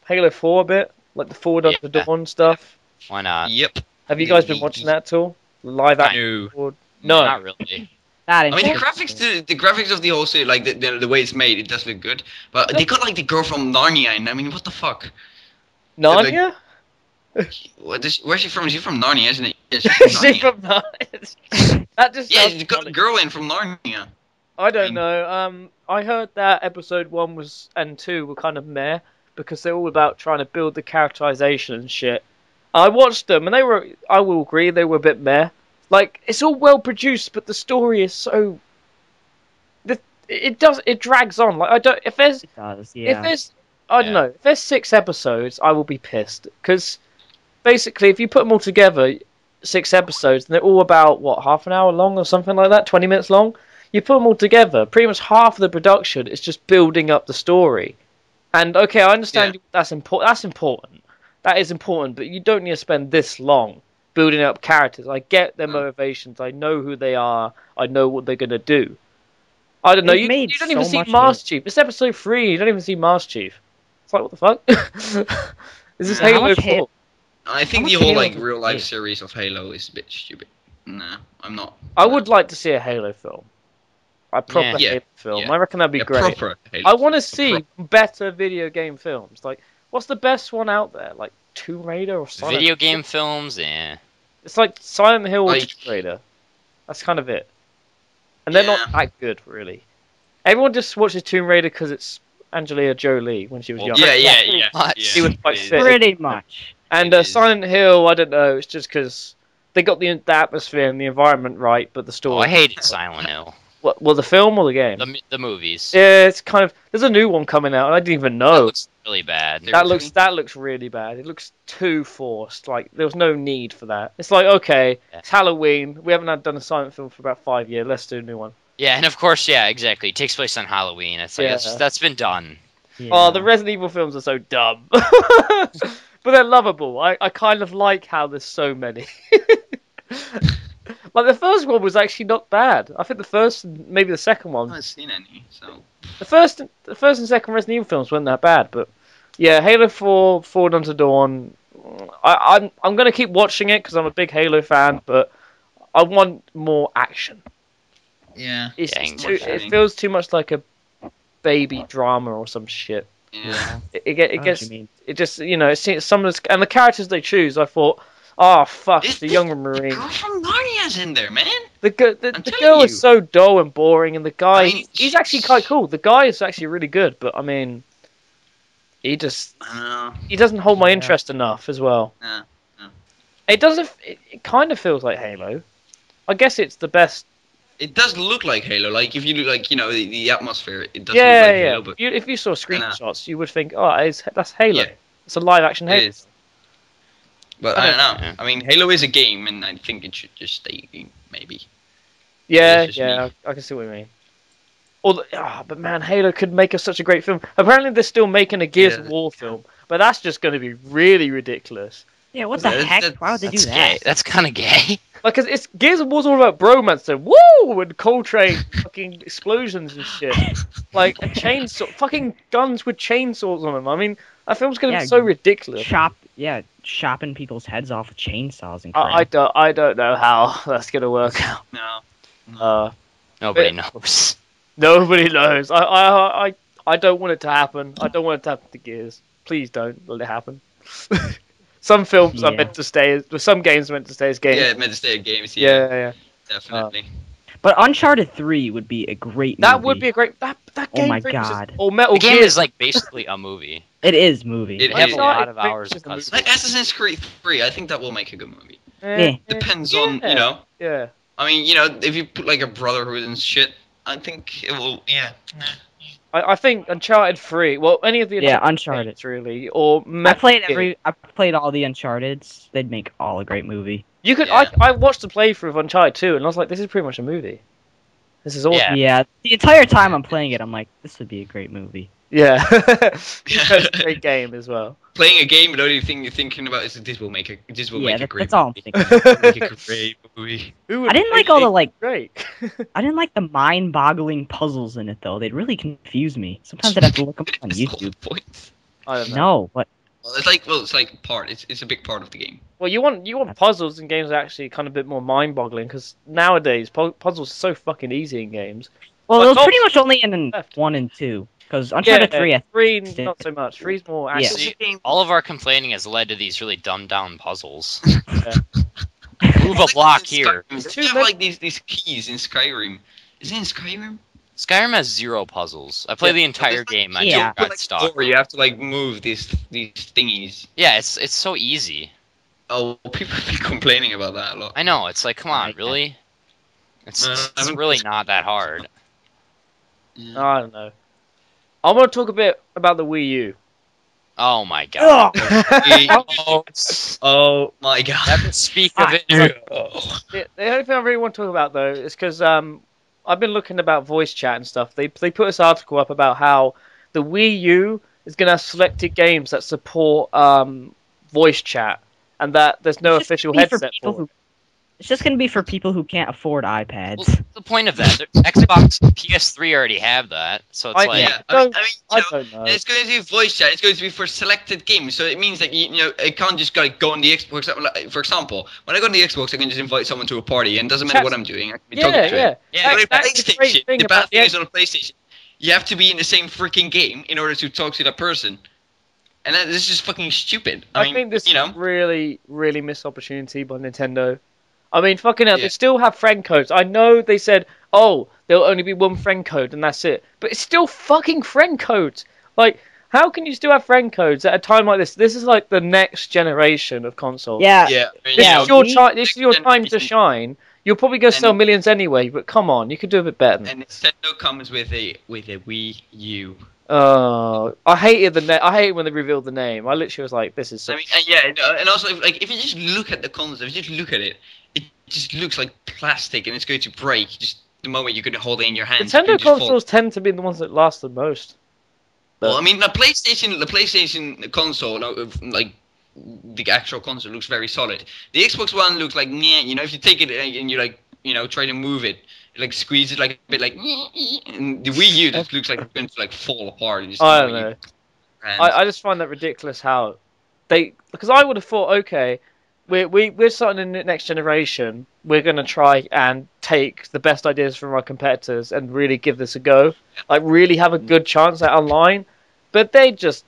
Halo 4 a bit, like the Forward Unto Dawn stuff? Why not? Yep. Have you guys been watching that at all? Live action? No. No. Not really. That I mean, the interesting. graphics of the whole series, like the way it's made, it does look good. But they got like the girl from Narnia, and I mean, what the fuck? Narnia? Where's she from? Is she from Narnia, isn't it? Yeah, Is she from Narnia? That just Yeah, sounds you got funny. the girl in from Narnia. I don't know. I heard that episode 1 and 2 were kind of meh because they're all about trying to build the characterization and shit. I watched them and I will agree, they were a bit meh. Like, it's all well produced, but the story is so. It drags on. Like, if there's It does, if yeah. there's I don't know, if there's 6 episodes, I will be pissed because basically, if you put them all together, 6 episodes, and they're all about what, half an hour long or something like that, 20 minutes long. You put them all together, pretty much half of the production is just building up the story. And okay, I understand that's important. That's important. That is important, but you don't need to spend this long building up characters. I get their motivations. I know who they are. I know what they're gonna do. I don't know. You don't even see Master Chief. It's episode 3. You don't even see Master Chief. It's like, what the fuck? Is this Halo 4? I think the whole like real life series of Halo is a bit stupid. No, I'm not. I would like to see a Halo film. A proper Yeah. Halo film. Yeah. I reckon that'd be great. Proper Halo I want to film. see better video game films. Like, what's the best one out there? Like Tomb Raider or Silent Video game films, yeah. It's like Silent Hill or Like- Tomb Raider. That's kind of it. And they're not that good, really. Everyone just watches Tomb Raider because it's Angelina Jolie when she was young. Yeah. She was quite fit. Pretty much. And It is. Silent Hill, I don't know. It's just because they got the atmosphere and the environment right, but the Oh, story. I hated Silent Hill. Well, the film or the game? The movies. Yeah, it's kind of. There's a new one coming out, and I didn't even That know. looks really bad. That looks really bad. It looks too forced. Like there was no need for that. It's like, okay, it's Halloween. We haven't done a silent film for about 5 years. Let's do a new one. Yeah, and of course, yeah, exactly. It takes place on Halloween. It's like Yeah. that's been done. Yeah. Oh, the Resident Evil films are so dumb, but they're lovable. I kind of like how there's so many. Like the first one was actually not bad. I think the first, and maybe the second I one. haven't seen any, so. The first and second Resident Evil films weren't that bad, but yeah, Halo 4, Forward Unto Dawn. I'm gonna keep watching it because I'm a big Halo fan, but I want more action. Yeah. It feels too much like a baby drama or some shit. Yeah. It I know what gets you mean. it just it seems some of the, and the characters they choose. I thought, oh fuck, the younger The Marine. girl from Narnia's in there, man. The telling girl you. is so dull and boring, and the guy I mean, he's actually quite cool. The guy is actually really good, but I mean, he doesn't hold my interest enough as well. No. It doesn't. It kind of feels like Halo. I guess it's the best. It does look like Halo. Like if you look like the atmosphere, it does Yeah, look like yeah. Halo. But If you saw screenshots, you would think, oh, that's Halo. Yeah. It's a live action Halo. it is. But I don't know. I mean, Halo is a game, and I think it should just stay a game, maybe. Yeah, It's just me. I can see what you mean. But man, Halo could make us such a great film. Apparently, they're still making a Gears of War film, but that's just going to be really ridiculous. Yeah, what the heck? Why would they do That's that? gay. That's kind of gay. Like, 'cause it's Gears of War's all about bromance and woo and Coltrane fucking explosions and shit. Like a chainsaw, fucking guns with chainsaws on them. I mean, that film's going to be so ridiculous. Chopping people's heads off with chainsaws and crap. I don't know how that's going to work out. No. Nobody knows. Nobody knows. I don't want it to happen. I don't want it to happen to Gears. Please don't let it happen. Some films are meant to stay. Some games are meant to stay as games. Yeah, it meant to stay a game. Yeah. Definitely. But Uncharted 3 would be a great movie. That would be a great. That game. Oh my pretty much is- God. Or Metal The game Gear is like basically a movie. It is movie. It I have is. a lot of Uncharted hours of is a movie. cutscenes. Like Assassin's Creed 3, I think that will make a good movie. Yeah. Depends on, you know. Yeah. I mean, you know, if you put like a Brotherhood and shit, I think it will. Yeah. I think Uncharted 3. Well, any of the Uncharted. games, really, or I Metal played Gear. I played all the Uncharted's. They'd make all a great movie. You could. Yeah. I watched the playthrough of Uncharted 2, and I was like, this is pretty much a movie. This is awesome. Yeah. Yeah, the entire time I'm playing it, I'm like, this would be a great movie. Yeah. It's a great game as well. Playing a game, the only thing you're thinking about is that this will make a great That's all I'm movie. thinking. Make a great movie. Who would I didn't make like all the it like. great. I didn't like the mind-boggling puzzles in it though. They'd really confuse me. Sometimes I'd have to look them up on That's the whole YouTube. point. I don't know. No, but Well, it's like part. It's a big part of the game. Well, you want puzzles in games that are actually kind of a bit more mind-boggling, because nowadays puzzles are so fucking easy in games. well, But it was also- pretty much only in Left. 1 and 2. Because Uncharted 3, three not so much. Three's more Yeah. action. All of our complaining has led to these really dumbed down puzzles. Yeah. Move a block here. Skyrim, Too you have many- like these keys in Skyrim. Is it in Skyrim? Skyrim has 0 puzzles. I played the entire game. I Yeah. just got stuck. Or you have to like move these thingies. Yeah, it's so easy. Oh, people have been complaining about that a lot. I know. It's like, come on, Okay. really? It's I it's haven't- really not that hard. I don't know. I want to talk a bit about the Wii U. Oh my god. Oh my god. Never speak of it. The only thing I really want to talk about though is because I've been looking about voice chat and stuff. They put this article up about how the Wii U is going to have selected games that support voice chat, and that there's no It's just official gonna be for headset people for it. it's just going to be for people who can't afford iPads. Well, the point of that, Xbox, PS3 already have that, so it's I- like, Yeah, I I mean, I you know, don't know. it's going to be voice chat. It's going to be for selected games, so it means that you know it can't just like go on the Xbox. For example, when I go on the Xbox, I can just invite someone to a party, and it doesn't matter Chat- what I'm doing. I can be talking Yeah, to yeah. him. Yeah, But on That's the great PlayStation, thing the about bad the thing is on a PlayStation, you have to be in the same freaking game in order to talk to that person, and this is just fucking stupid. I mean, think this you know, is really, really missed opportunity by Nintendo. I mean, fucking hell, Yeah. they still have friend codes. I know they said, oh, there'll only be one friend code and that's it. But it's still fucking friend codes. Like, how can you still have friend codes at a time like this? This is like the next generation of consoles. Yeah, yeah, I mean, This you is know, this is your time to shine. You'll probably go sell And- millions anyway, but come on, you could do a bit better. and Nintendo comes with a Wii U. Oh, I hated I hated when they revealed the name. I literally was like, this is so... I mean, yeah, and also like if you just look at the console, if you just look at it, it just looks like plastic, and it's going to break just the moment you could hold it in your hands. Nintendo it just falls. consoles tend to be the ones that last the most. Well, I mean, the PlayStation console, like the actual console, looks very solid. The Xbox One looks like, meh, you know, if you take it and you like, you know, try to move it, like squeeze it like a bit, like, and the Wii U just looks like it's going to like fall apart. Just, I you don't know. your hands. I just find that ridiculous how because I would have thought, okay, we're starting in the next generation. We're gonna try and take the best ideas from our competitors and really give this a go. Like really have a good chance at online. But they've just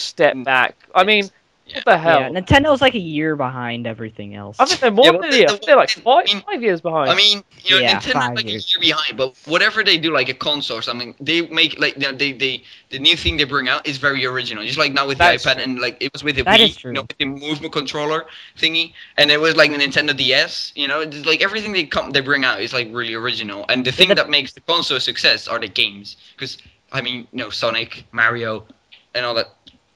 stepped back. I mean, what the hell? yeah, Nintendo's like a year behind everything else. I think they're more Yeah, than but a year. I think they're like I mean- 5 years behind. I mean, you know, Yeah, Nintendo's 5 like years. a year behind, but whatever they do, like a console or something, they make like, you know, the new thing they bring out is very original. Just like now with the That's iPad, true. and like it was with the That Wii, is true. you know, with the movement controller thingy, and it was like the Nintendo DS. You know, it's like everything they bring out is like really original, and the thing the- that makes the console a success are the games. Because I mean, you know, Sonic, Mario, and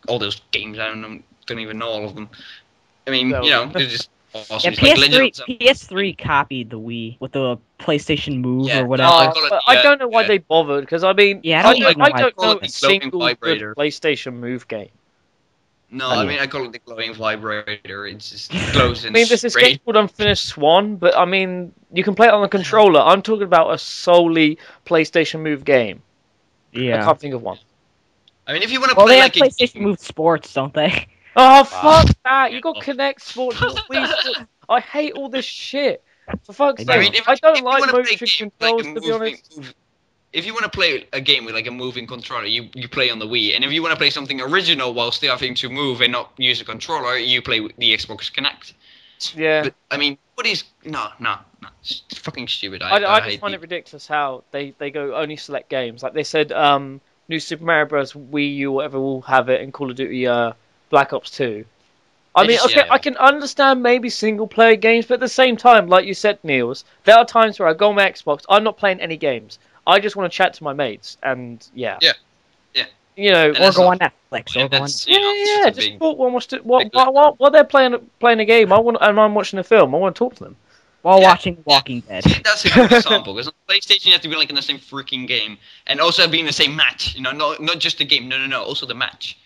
all those games. Don't even know all of them. I mean, No. you know, they're just awesome. Yeah, It's like Legend of Zelda. PS3 copied the Wii with the PlayStation Move Yeah, or whatever. no, I call it But I the, don't know why yeah. they bothered, because I mean, Yeah, I I don't don't, know I why. don't Call know it a the glowing single vibrator. good PlayStation Move game. No, Oh, I yeah. mean I call it the glowing vibrator. It's just glows I and mean, this is straight. called Unfinished Swan, but I mean, you can play it on the controller. I'm talking about a solely PlayStation Move game. I Yeah. can't think of one. I mean, if you want to Well, play they have like PlayStation Move Sports, don't they? Oh, Wow. fuck that! You got Kinect Sports, you got Wii Sports. I hate all this shit. For fuck's I I sake, mean, I don't if you like wanna play a motion game, controls, like a to be honest. if you want to play a game with like a moving controller, you play on the Wii, and if you want to play something original while still having to move and not use a controller, you play with the Xbox Kinect. Yeah. But I mean, nobody's no. It's fucking stupid. I just hate find it people. ridiculous how they go only select games. Like they said, new Super Mario Bros. Wii U, whatever, will have it, and Call of Duty Black Ops 2. I mean, okay, Yeah. I can understand maybe single-player games, but at the same time, like you said, Niels, there are times where I go on my Xbox, I'm not playing any games. I just want to chat to my mates, and yeah. Yeah. You know, And Or go on Netflix. Or go on. that's, you know, yeah, such a just big- talk one. While they're playing a game, and I'm watching a film, I want to talk to them. While Yeah. watching Walking Dead. See, that's a good example because on PlayStation you have to be like in the same freaking game and also be in the same match. You know, not just the game. No. Also the match.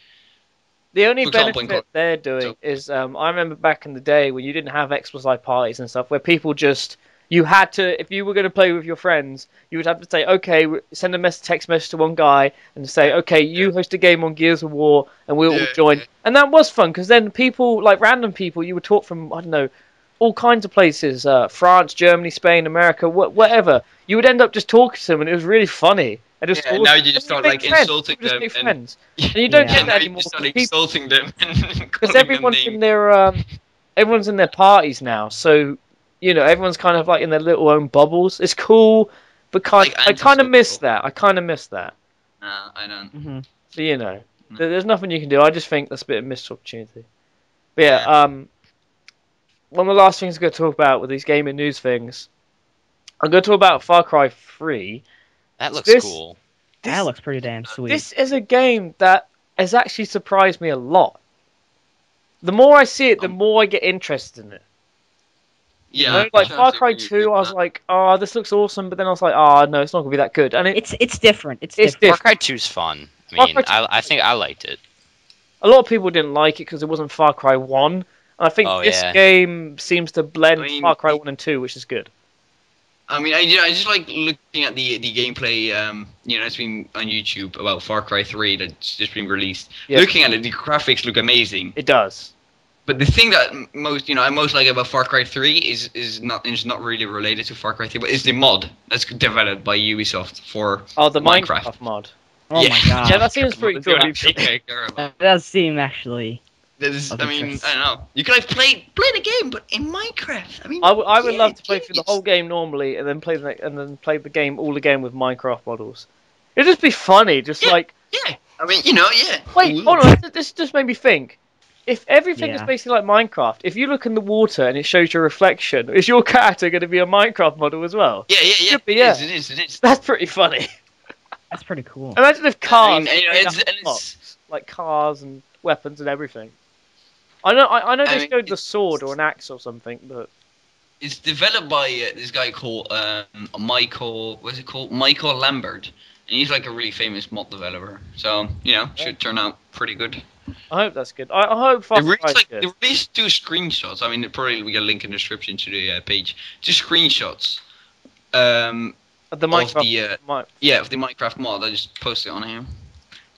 The only For example, benefit they're doing is, I remember back in the day when you didn't have Xbox Live parties and stuff, where people just, you had to, if you were going to play with your friends, you would have to say, okay, send a text message to one guy and say, okay, you host a game on Gears of War and we'll all join. Yeah. And that was fun because then people, like random people, you would talk from, I don't know, all kinds of places, France, Germany, Spain, America, whatever. You would end up just talking to them and it was really funny. And it was Yeah, now you just start like insulting just them. make And friends. And you don't yeah, get now that you anymore just start because insulting them. because everyone's in their parties now, so you know everyone's kind of like in their little own bubbles. It's cool, but Like I kind of miss antisocial. that. I kind of miss that. No, I don't. Hmm. So you know, No. there's nothing you can do. I just think that's a bit of missed opportunity. But yeah, one of the last things I'm going to talk about with these gaming news things, I'm going to talk about Far Cry 3. That looks This- cool. That looks pretty damn sweet. This is a game that has actually surprised me a lot. The more I see it, the more I get interested in it. Yeah. You know, like I Far Cry agree 2, with I was that. like, oh, this looks awesome, but then I was like, oh, no, it's not going to be that good. And It's different. It's It's different. Far Cry 2's fun. I Far mean, Cry 2 I think I liked it. a lot of people didn't like it because it wasn't Far Cry 1. And I think Oh, this yeah. game seems to blend I mean, Far Cry 1 and 2, which is good. I mean, I just like looking at the gameplay. It's been on YouTube about Far Cry 3 that's just been released. Yeah. Looking at it, the graphics look amazing. It does. But the thing that I most like about Far Cry 3 is not really related to Far Cry 3, but is the mod that's developed by Ubisoft for Oh, the Minecraft. Minecraft mod. Oh my god. Yeah, that seems pretty cool. That does seem actually. I mean, interest. I don't know. You could like play the game, but in Minecraft. I mean, I would love to play through the genius. whole game normally and then play the game all again with Minecraft models. It'd just be funny, just Yeah. like, Yeah, I mean, yeah. wait, Ooh. hold on, this just made me think. If everything is Yeah. basically like Minecraft, if you look in the water and it shows your reflection, is your character going to be a Minecraft model as well? Yeah. Should be, yeah. It is. That's pretty funny. That's pretty cool. Imagine if I cars, mean, made up it's, of and blocks, it's, like cars and weapons and everything. I know they mean, showed the sword or an axe or something, but it's developed by this guy called Michael. What's it called? Michael Lambert, and he's like a really famous mod developer. So should turn out pretty good. I hope that's good. I hope Far They Cry is released, good. they released 2 screenshots. I mean, probably we get a link in the description to the page. 2 screenshots. The of Minecraft, the of the Minecraft mod. I just posted it on here.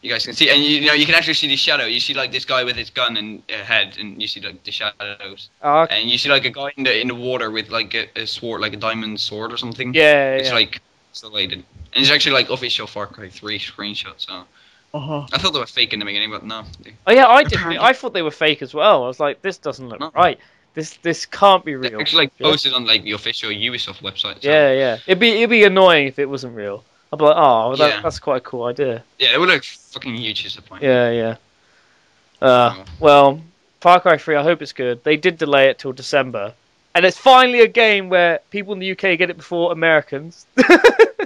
You guys can see, and you can actually see the shadow. You see like this guy with his gun and head, and you see like the shadows. Oh, okay. And you see like a guy in the water with like a sword, like a diamond sword or something. Yeah, It's yeah. like isolated, and it's actually like official Far Cry 3 screenshot. So Uh-huh. I thought they were fake in the beginning, but no. Oh yeah, I did. Apparently- I thought they were fake as well. I was like, this doesn't look No. right. This can't be They real. actually like Yeah. posted on like the official Ubisoft website. So. Yeah. It'd be annoying if it wasn't real. I'd be like, oh, well, Yeah. that's quite a cool idea. Yeah, it would look fucking huge disappointment. Yeah. Oh. Well, Far Cry 3, I hope it's good. They did delay it till December. And it's finally a game where people in the UK get it before Americans.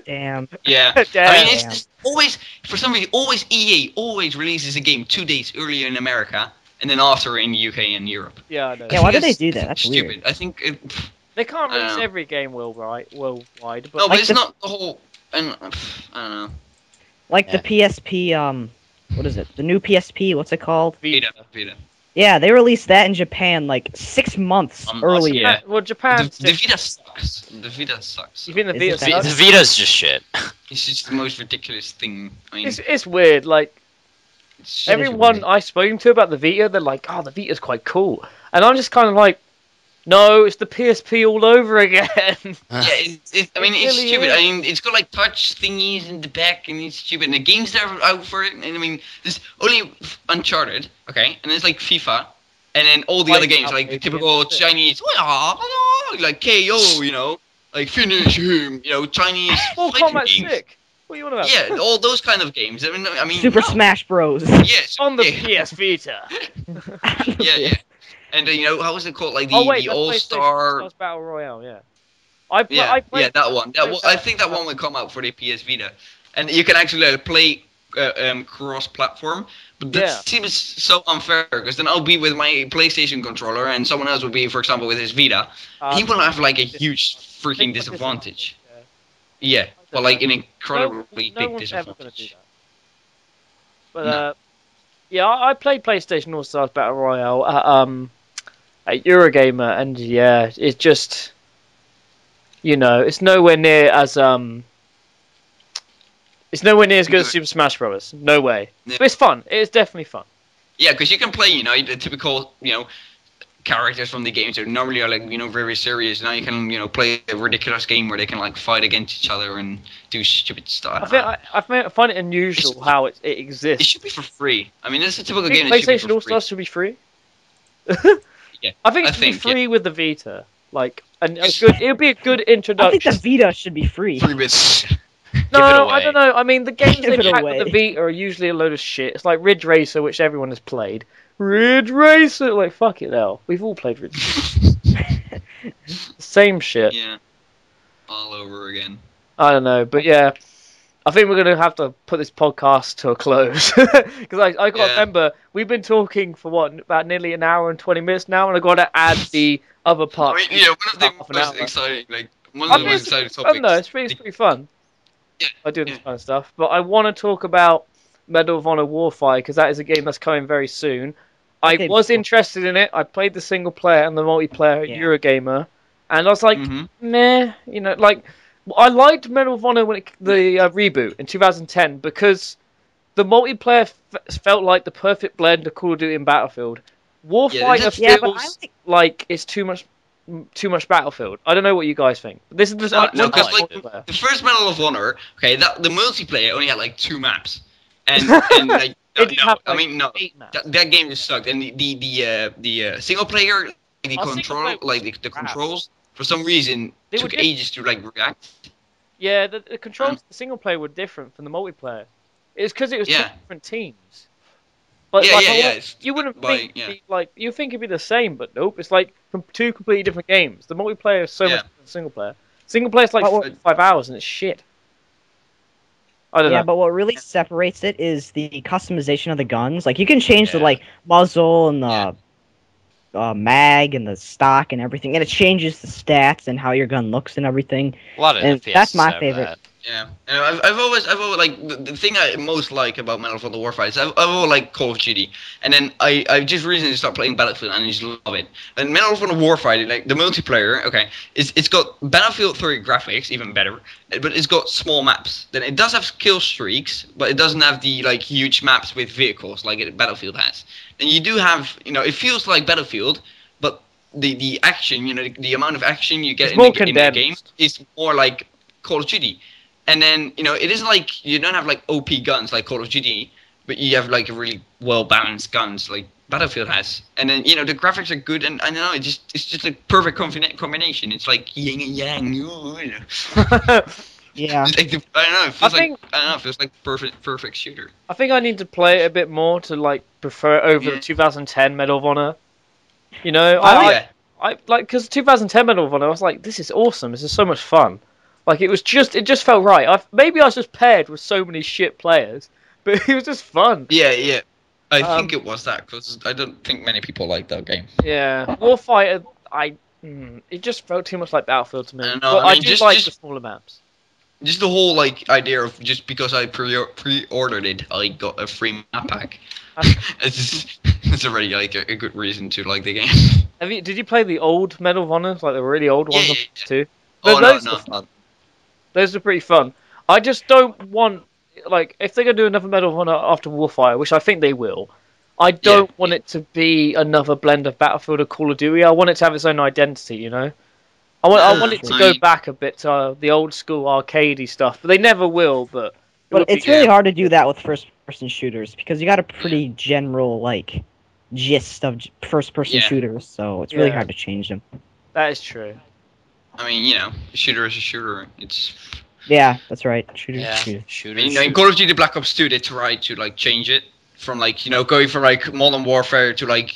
Damn. Yeah. Damn. I mean, it's always, for some reason, EA always releases a game 2 days earlier in America, and then after in the UK and Europe. Yeah, I know. Yeah, why do they It's do that? That's stupid. weird. I think They can't I don't release know. every game worldwide, but no, but Like it's the- not the whole. And I don't know. Like the PSP, what is it? The new PSP, what's it called? Vita. Yeah, they released that in Japan like 6 months earlier. Yeah. Well, Japan. The Vita sucks. The Vita sucks. You think the Is Vita it that- The sucks? Vita's just shit. It's just the most ridiculous thing. I mean, It's weird. Like it's just- everyone weird. I've spoken to about the Vita, they're like, "Oh, the Vita's quite cool," and I'm just kind of like, "No, it's the PSP all over again." Yeah, I mean, It it's really stupid. is. I mean, it's got like touch thingies in the back, and it's stupid. And the games that are out for it, and I mean, there's only Uncharted, okay, and there's like FIFA, and then all the Like other games, like the updated typical games. Chinese, like KO, like finish him, Chinese Mortal fighting Kombat's games. sick. What do you want about? Yeah, all those kind of games. I mean, Super no. Smash Bros. Yes. On the yeah. PS Vita. Yeah. And how was it called? Like the That's All PlayStation Star. Stars Battle Royale. Yeah. I played That one. I think that one will come out for the PS Vita, and you can actually play cross-platform. But that seems so unfair because then I'll be with my PlayStation controller, and someone else will be, for example, with his Vita. He will have like a huge freaking disadvantage. Yeah, but like an incredibly big disadvantage. But I played PlayStation All Stars Battle Royale at Eurogamer, and it's just, it's nowhere near as good as Super Smash Bros. No way. Yeah. But it's fun. It is definitely fun. Yeah, because you can play, the typical, characters from the games that normally are like, very serious. Now you can, play a ridiculous game where they can like fight against each other and do stupid stuff. I find it unusual how it exists. It should be for free. I mean, it's a typical game. PlayStation All Stars should be free. Yeah, I think it should be free with the Vita. Like, it would be a good introduction. I think the Vita should be free. Free with. No, I don't know. I mean, the games they pack with the Vita are usually a load of shit. It's like Ridge Racer, which everyone has played. Ridge Racer! Like, fuck it hell. We've all played Ridge Racer. Same shit. Yeah. All over again. I don't know, but yeah. I think we're going to have to put this podcast to a close. Because I got to remember, we've been talking for about nearly an hour and 20 minutes now, and I've got to add the other part. I mean, one of the most exciting, one of the most exciting topics. No, it's pretty fun. Yeah. I do this kind of stuff. But I want to talk about Medal of Honor Warfighter, because that is a game that's coming very soon. I was interested in it. I played the single player and the multiplayer at Eurogamer, and I was like, meh. I liked Medal of Honor when the reboot in 2010 because the multiplayer felt like the perfect blend of Call of Duty and Battlefield. Warfighter feels like it's too much Battlefield. I don't know what you guys think. This is just the first Medal of Honor. Okay, the multiplayer only had like 2 maps, and like. That game just sucked. And the single player, the controls, for some reason, took ages to react. Yeah, the controls, the single player were different from the multiplayer. It's because it was 2 different teams. But you wouldn't think you think it'd be the same, but nope. It's like from 2 completely different games. The multiplayer is so much different than the single player. Single player's like 5 hours and it's shit. I don't know. But what really separates it is the customization of the guns. Like, you can change the, muzzle and the mag and the stock and everything, and it changes the stats and how your gun looks and everything. A lot of FPS that's my favorite. That. Yeah, and I've always the thing I most like about Medal of Honor Warfighter is I've always liked Call of Duty, and then I just recently started playing Battlefield and I just love it. And Medal of Honor Warfighter, like the multiplayer, it's got Battlefield 3 graphics, even better, but it's got small maps. Then it does have kill streaks, but it doesn't have the huge maps with vehicles like Battlefield has. And you do have, it feels like Battlefield, but the action, the amount of action you get in the game is more like Call of Duty. And then, it isn't like you don't have OP guns like Call of Duty, but you have really well-balanced guns like Battlefield has. And then, the graphics are good, and I don't know, it's just a perfect combination. It's like yin and yang. Yeah. It feels like perfect shooter. I think I need to play it a bit more to prefer it over the 2010 Medal of Honor. Because 2010 Medal of Honor, I was like, this is awesome. This is so much fun. It just felt right. Maybe I was just paired with so many shit players, but it was just fun. Yeah. I think it was that, because I don't think many people like that game. Yeah. Warfighter, it just felt too much like Battlefield to me. I do like the smaller maps. Just the whole idea of just because I pre-ordered it, I got a free map pack. It's already a good reason to like the game. Did you play the old Medal of Honor, the really old ones too? No. Those are pretty fun. I just don't want, if they're going to do another Medal of Honor after Warfighter, which I think they will, I don't want it to be another blend of Battlefield or Call of Duty. I want it to have its own identity, I want it to go back a bit to the old school arcadey stuff, but they never will, But it's really hard to do that with first-person shooters, because you got a pretty general, gist of first-person shooters, so it's really hard to change them. That is true. I mean, you know, a shooter is a shooter. It's. Yeah, that's right. Shooter. Yeah, Shooter. shooter. You know, in Call of Duty Black Ops 2, they tried to like change it from like going from like Modern Warfare to like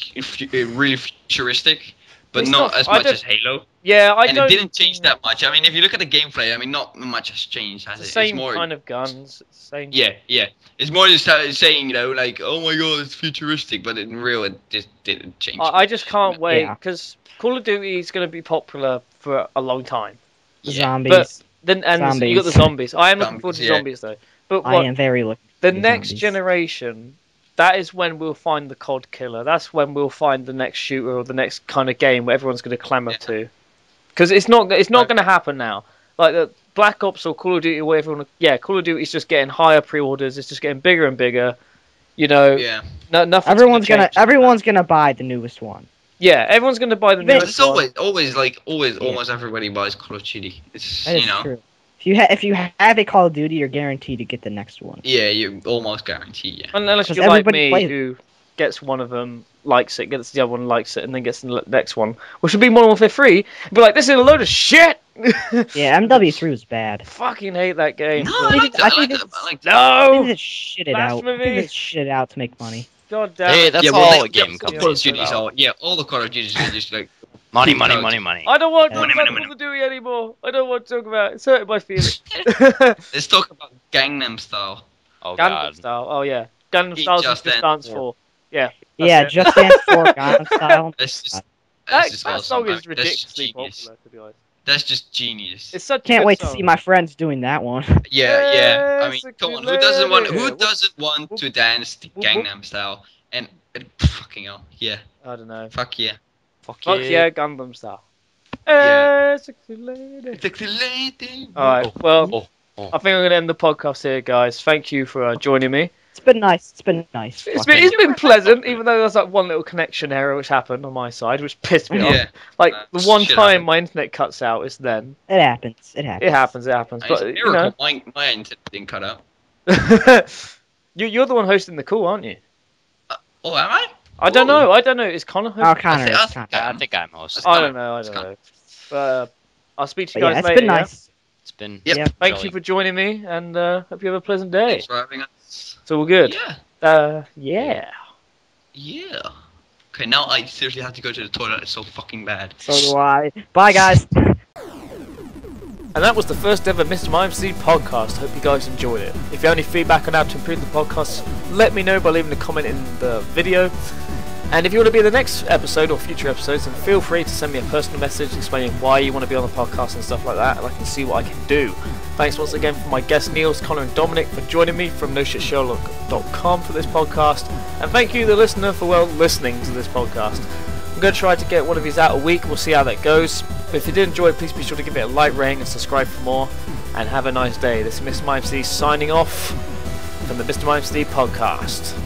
really futuristic, but It's not not- as I much don't- as Halo. Yeah, I And don't. it didn't change that much. I mean, if you look at the gameplay, I mean, not much has changed, has It's it? the same It's more. kind of guns. It's the same. Yeah, yeah. It's more just saying, you know, like, oh my god, it's futuristic, but in real, it just didn't change. I just can't wait Yeah. because Call of Duty is going to be popular for a long time. Yeah. Zombies. But then and you got the zombies. I am looking forward to Zombies, yeah. zombies though. But I what am very looking. the for next zombies. generation, that is when we'll find the COD killer. That's when we'll find the next shooter or the next kind of game where everyone's going to clamour Yeah. to. Because it's not Right. going to happen now. Like the Black Ops or Call of Duty, where everyone, Call of Duty is just getting higher pre-orders. It's just getting bigger and bigger. You know, Yeah. nothing. Everyone's gonna buy the newest one. Yeah, everyone's going to buy the But newest It's one. always, Yeah. almost everybody buys Call of Duty. It's, That is you know, true. If you have a Call of Duty, you're guaranteed to get the next one. yeah, you almost guarantee, yeah. Unless Because you're like everybody me, plays it. who gets one of them, likes it, gets the other one, likes it, and then gets the next one, which would be Modern Warfare 3. But like, this is a load of shit. Yeah, MW3 was bad. Fucking hate that game. No, but- I like that. I like think that. I like that. I think No. they shit it out. I Blasphemy. think they shit it out to make money. God damn Hey, it. that's Yeah, all well, a game all comes Call of to. Duty's all, yeah, all the Call of Duty's are just like, Money, Keep money, going. money, money. I don't want to Money, talk money, about Call of Duty anymore. I don't want to talk about it. It's hurting my feelings. let's talk about Gangnam Style. Oh Gangnam god. Style. Oh yeah. Gangnam Eat Style is Just just Dance dance for. Yeah. Yeah, it. Just Dance 4 Gangnam Style. That's just, That, that's just that awesome. song I mean, is that's ridiculously genius. popular, to be honest. That's just genius. It's such a Can't good wait song. to see my friends doing that one. Yeah, yeah. I mean, Sexy come on, who doesn't want lady. who doesn't want to dance the whoop, whoop. Gangnam Style? And fucking hell, yeah, I don't know. fuck yeah. Fuck Fuck yeah. yeah, Gundam Style. Yeah. Sexy lady. Sexy lady. Alright, well, Oh, I think I'm going to end the podcast here, guys. Thank you for joining me. It's been nice. It's been nice. It's been pleasant, even though there's like one little connection error which happened on my side, which pissed me Yeah. off. Like, the one Shit time happened. my internet cuts out is then. It happens. It happens. It happens, it happens. It's But, a you miracle. know, My internet didn't cut out. you're the one hosting the call, aren't you? Oh, am I? I don't know. Is Connor hosting? Oh, Connor. I It's think- Connor. I think I'm hosting. I don't know. It's But I'll speak to But you yeah, guys it's later. been yeah? nice. It's been. Yep. Yeah. Thank jolly. you for joining me, and hope you have a pleasant day. Thanks for having us. It's all good. Yeah. Yeah. Yeah. Okay, now I seriously have to go to the toilet. It's so fucking bad. So do I. Bye, guys. And that was the first ever MrMightyMcD podcast. Hope you guys enjoyed it. If you have any feedback on how to improve the podcast, let me know by leaving a comment in the video. And if you want to be in the next episode or future episodes, then feel free to send me a personal message explaining why you want to be on the podcast and stuff like that, and I can see what I can do. Thanks once again for my guests Niels, Connor and Domenic for joining me from NoShitSherlock.com for this podcast. And thank you, the listener, for listening to this podcast. I'm going to try to get one of these out a week. We'll see how that goes. But if you did enjoy it, please be sure to give it a like rating and subscribe for more. And have a nice day. This is MrMightyMcD signing off from the MrMightyMcD Podcast.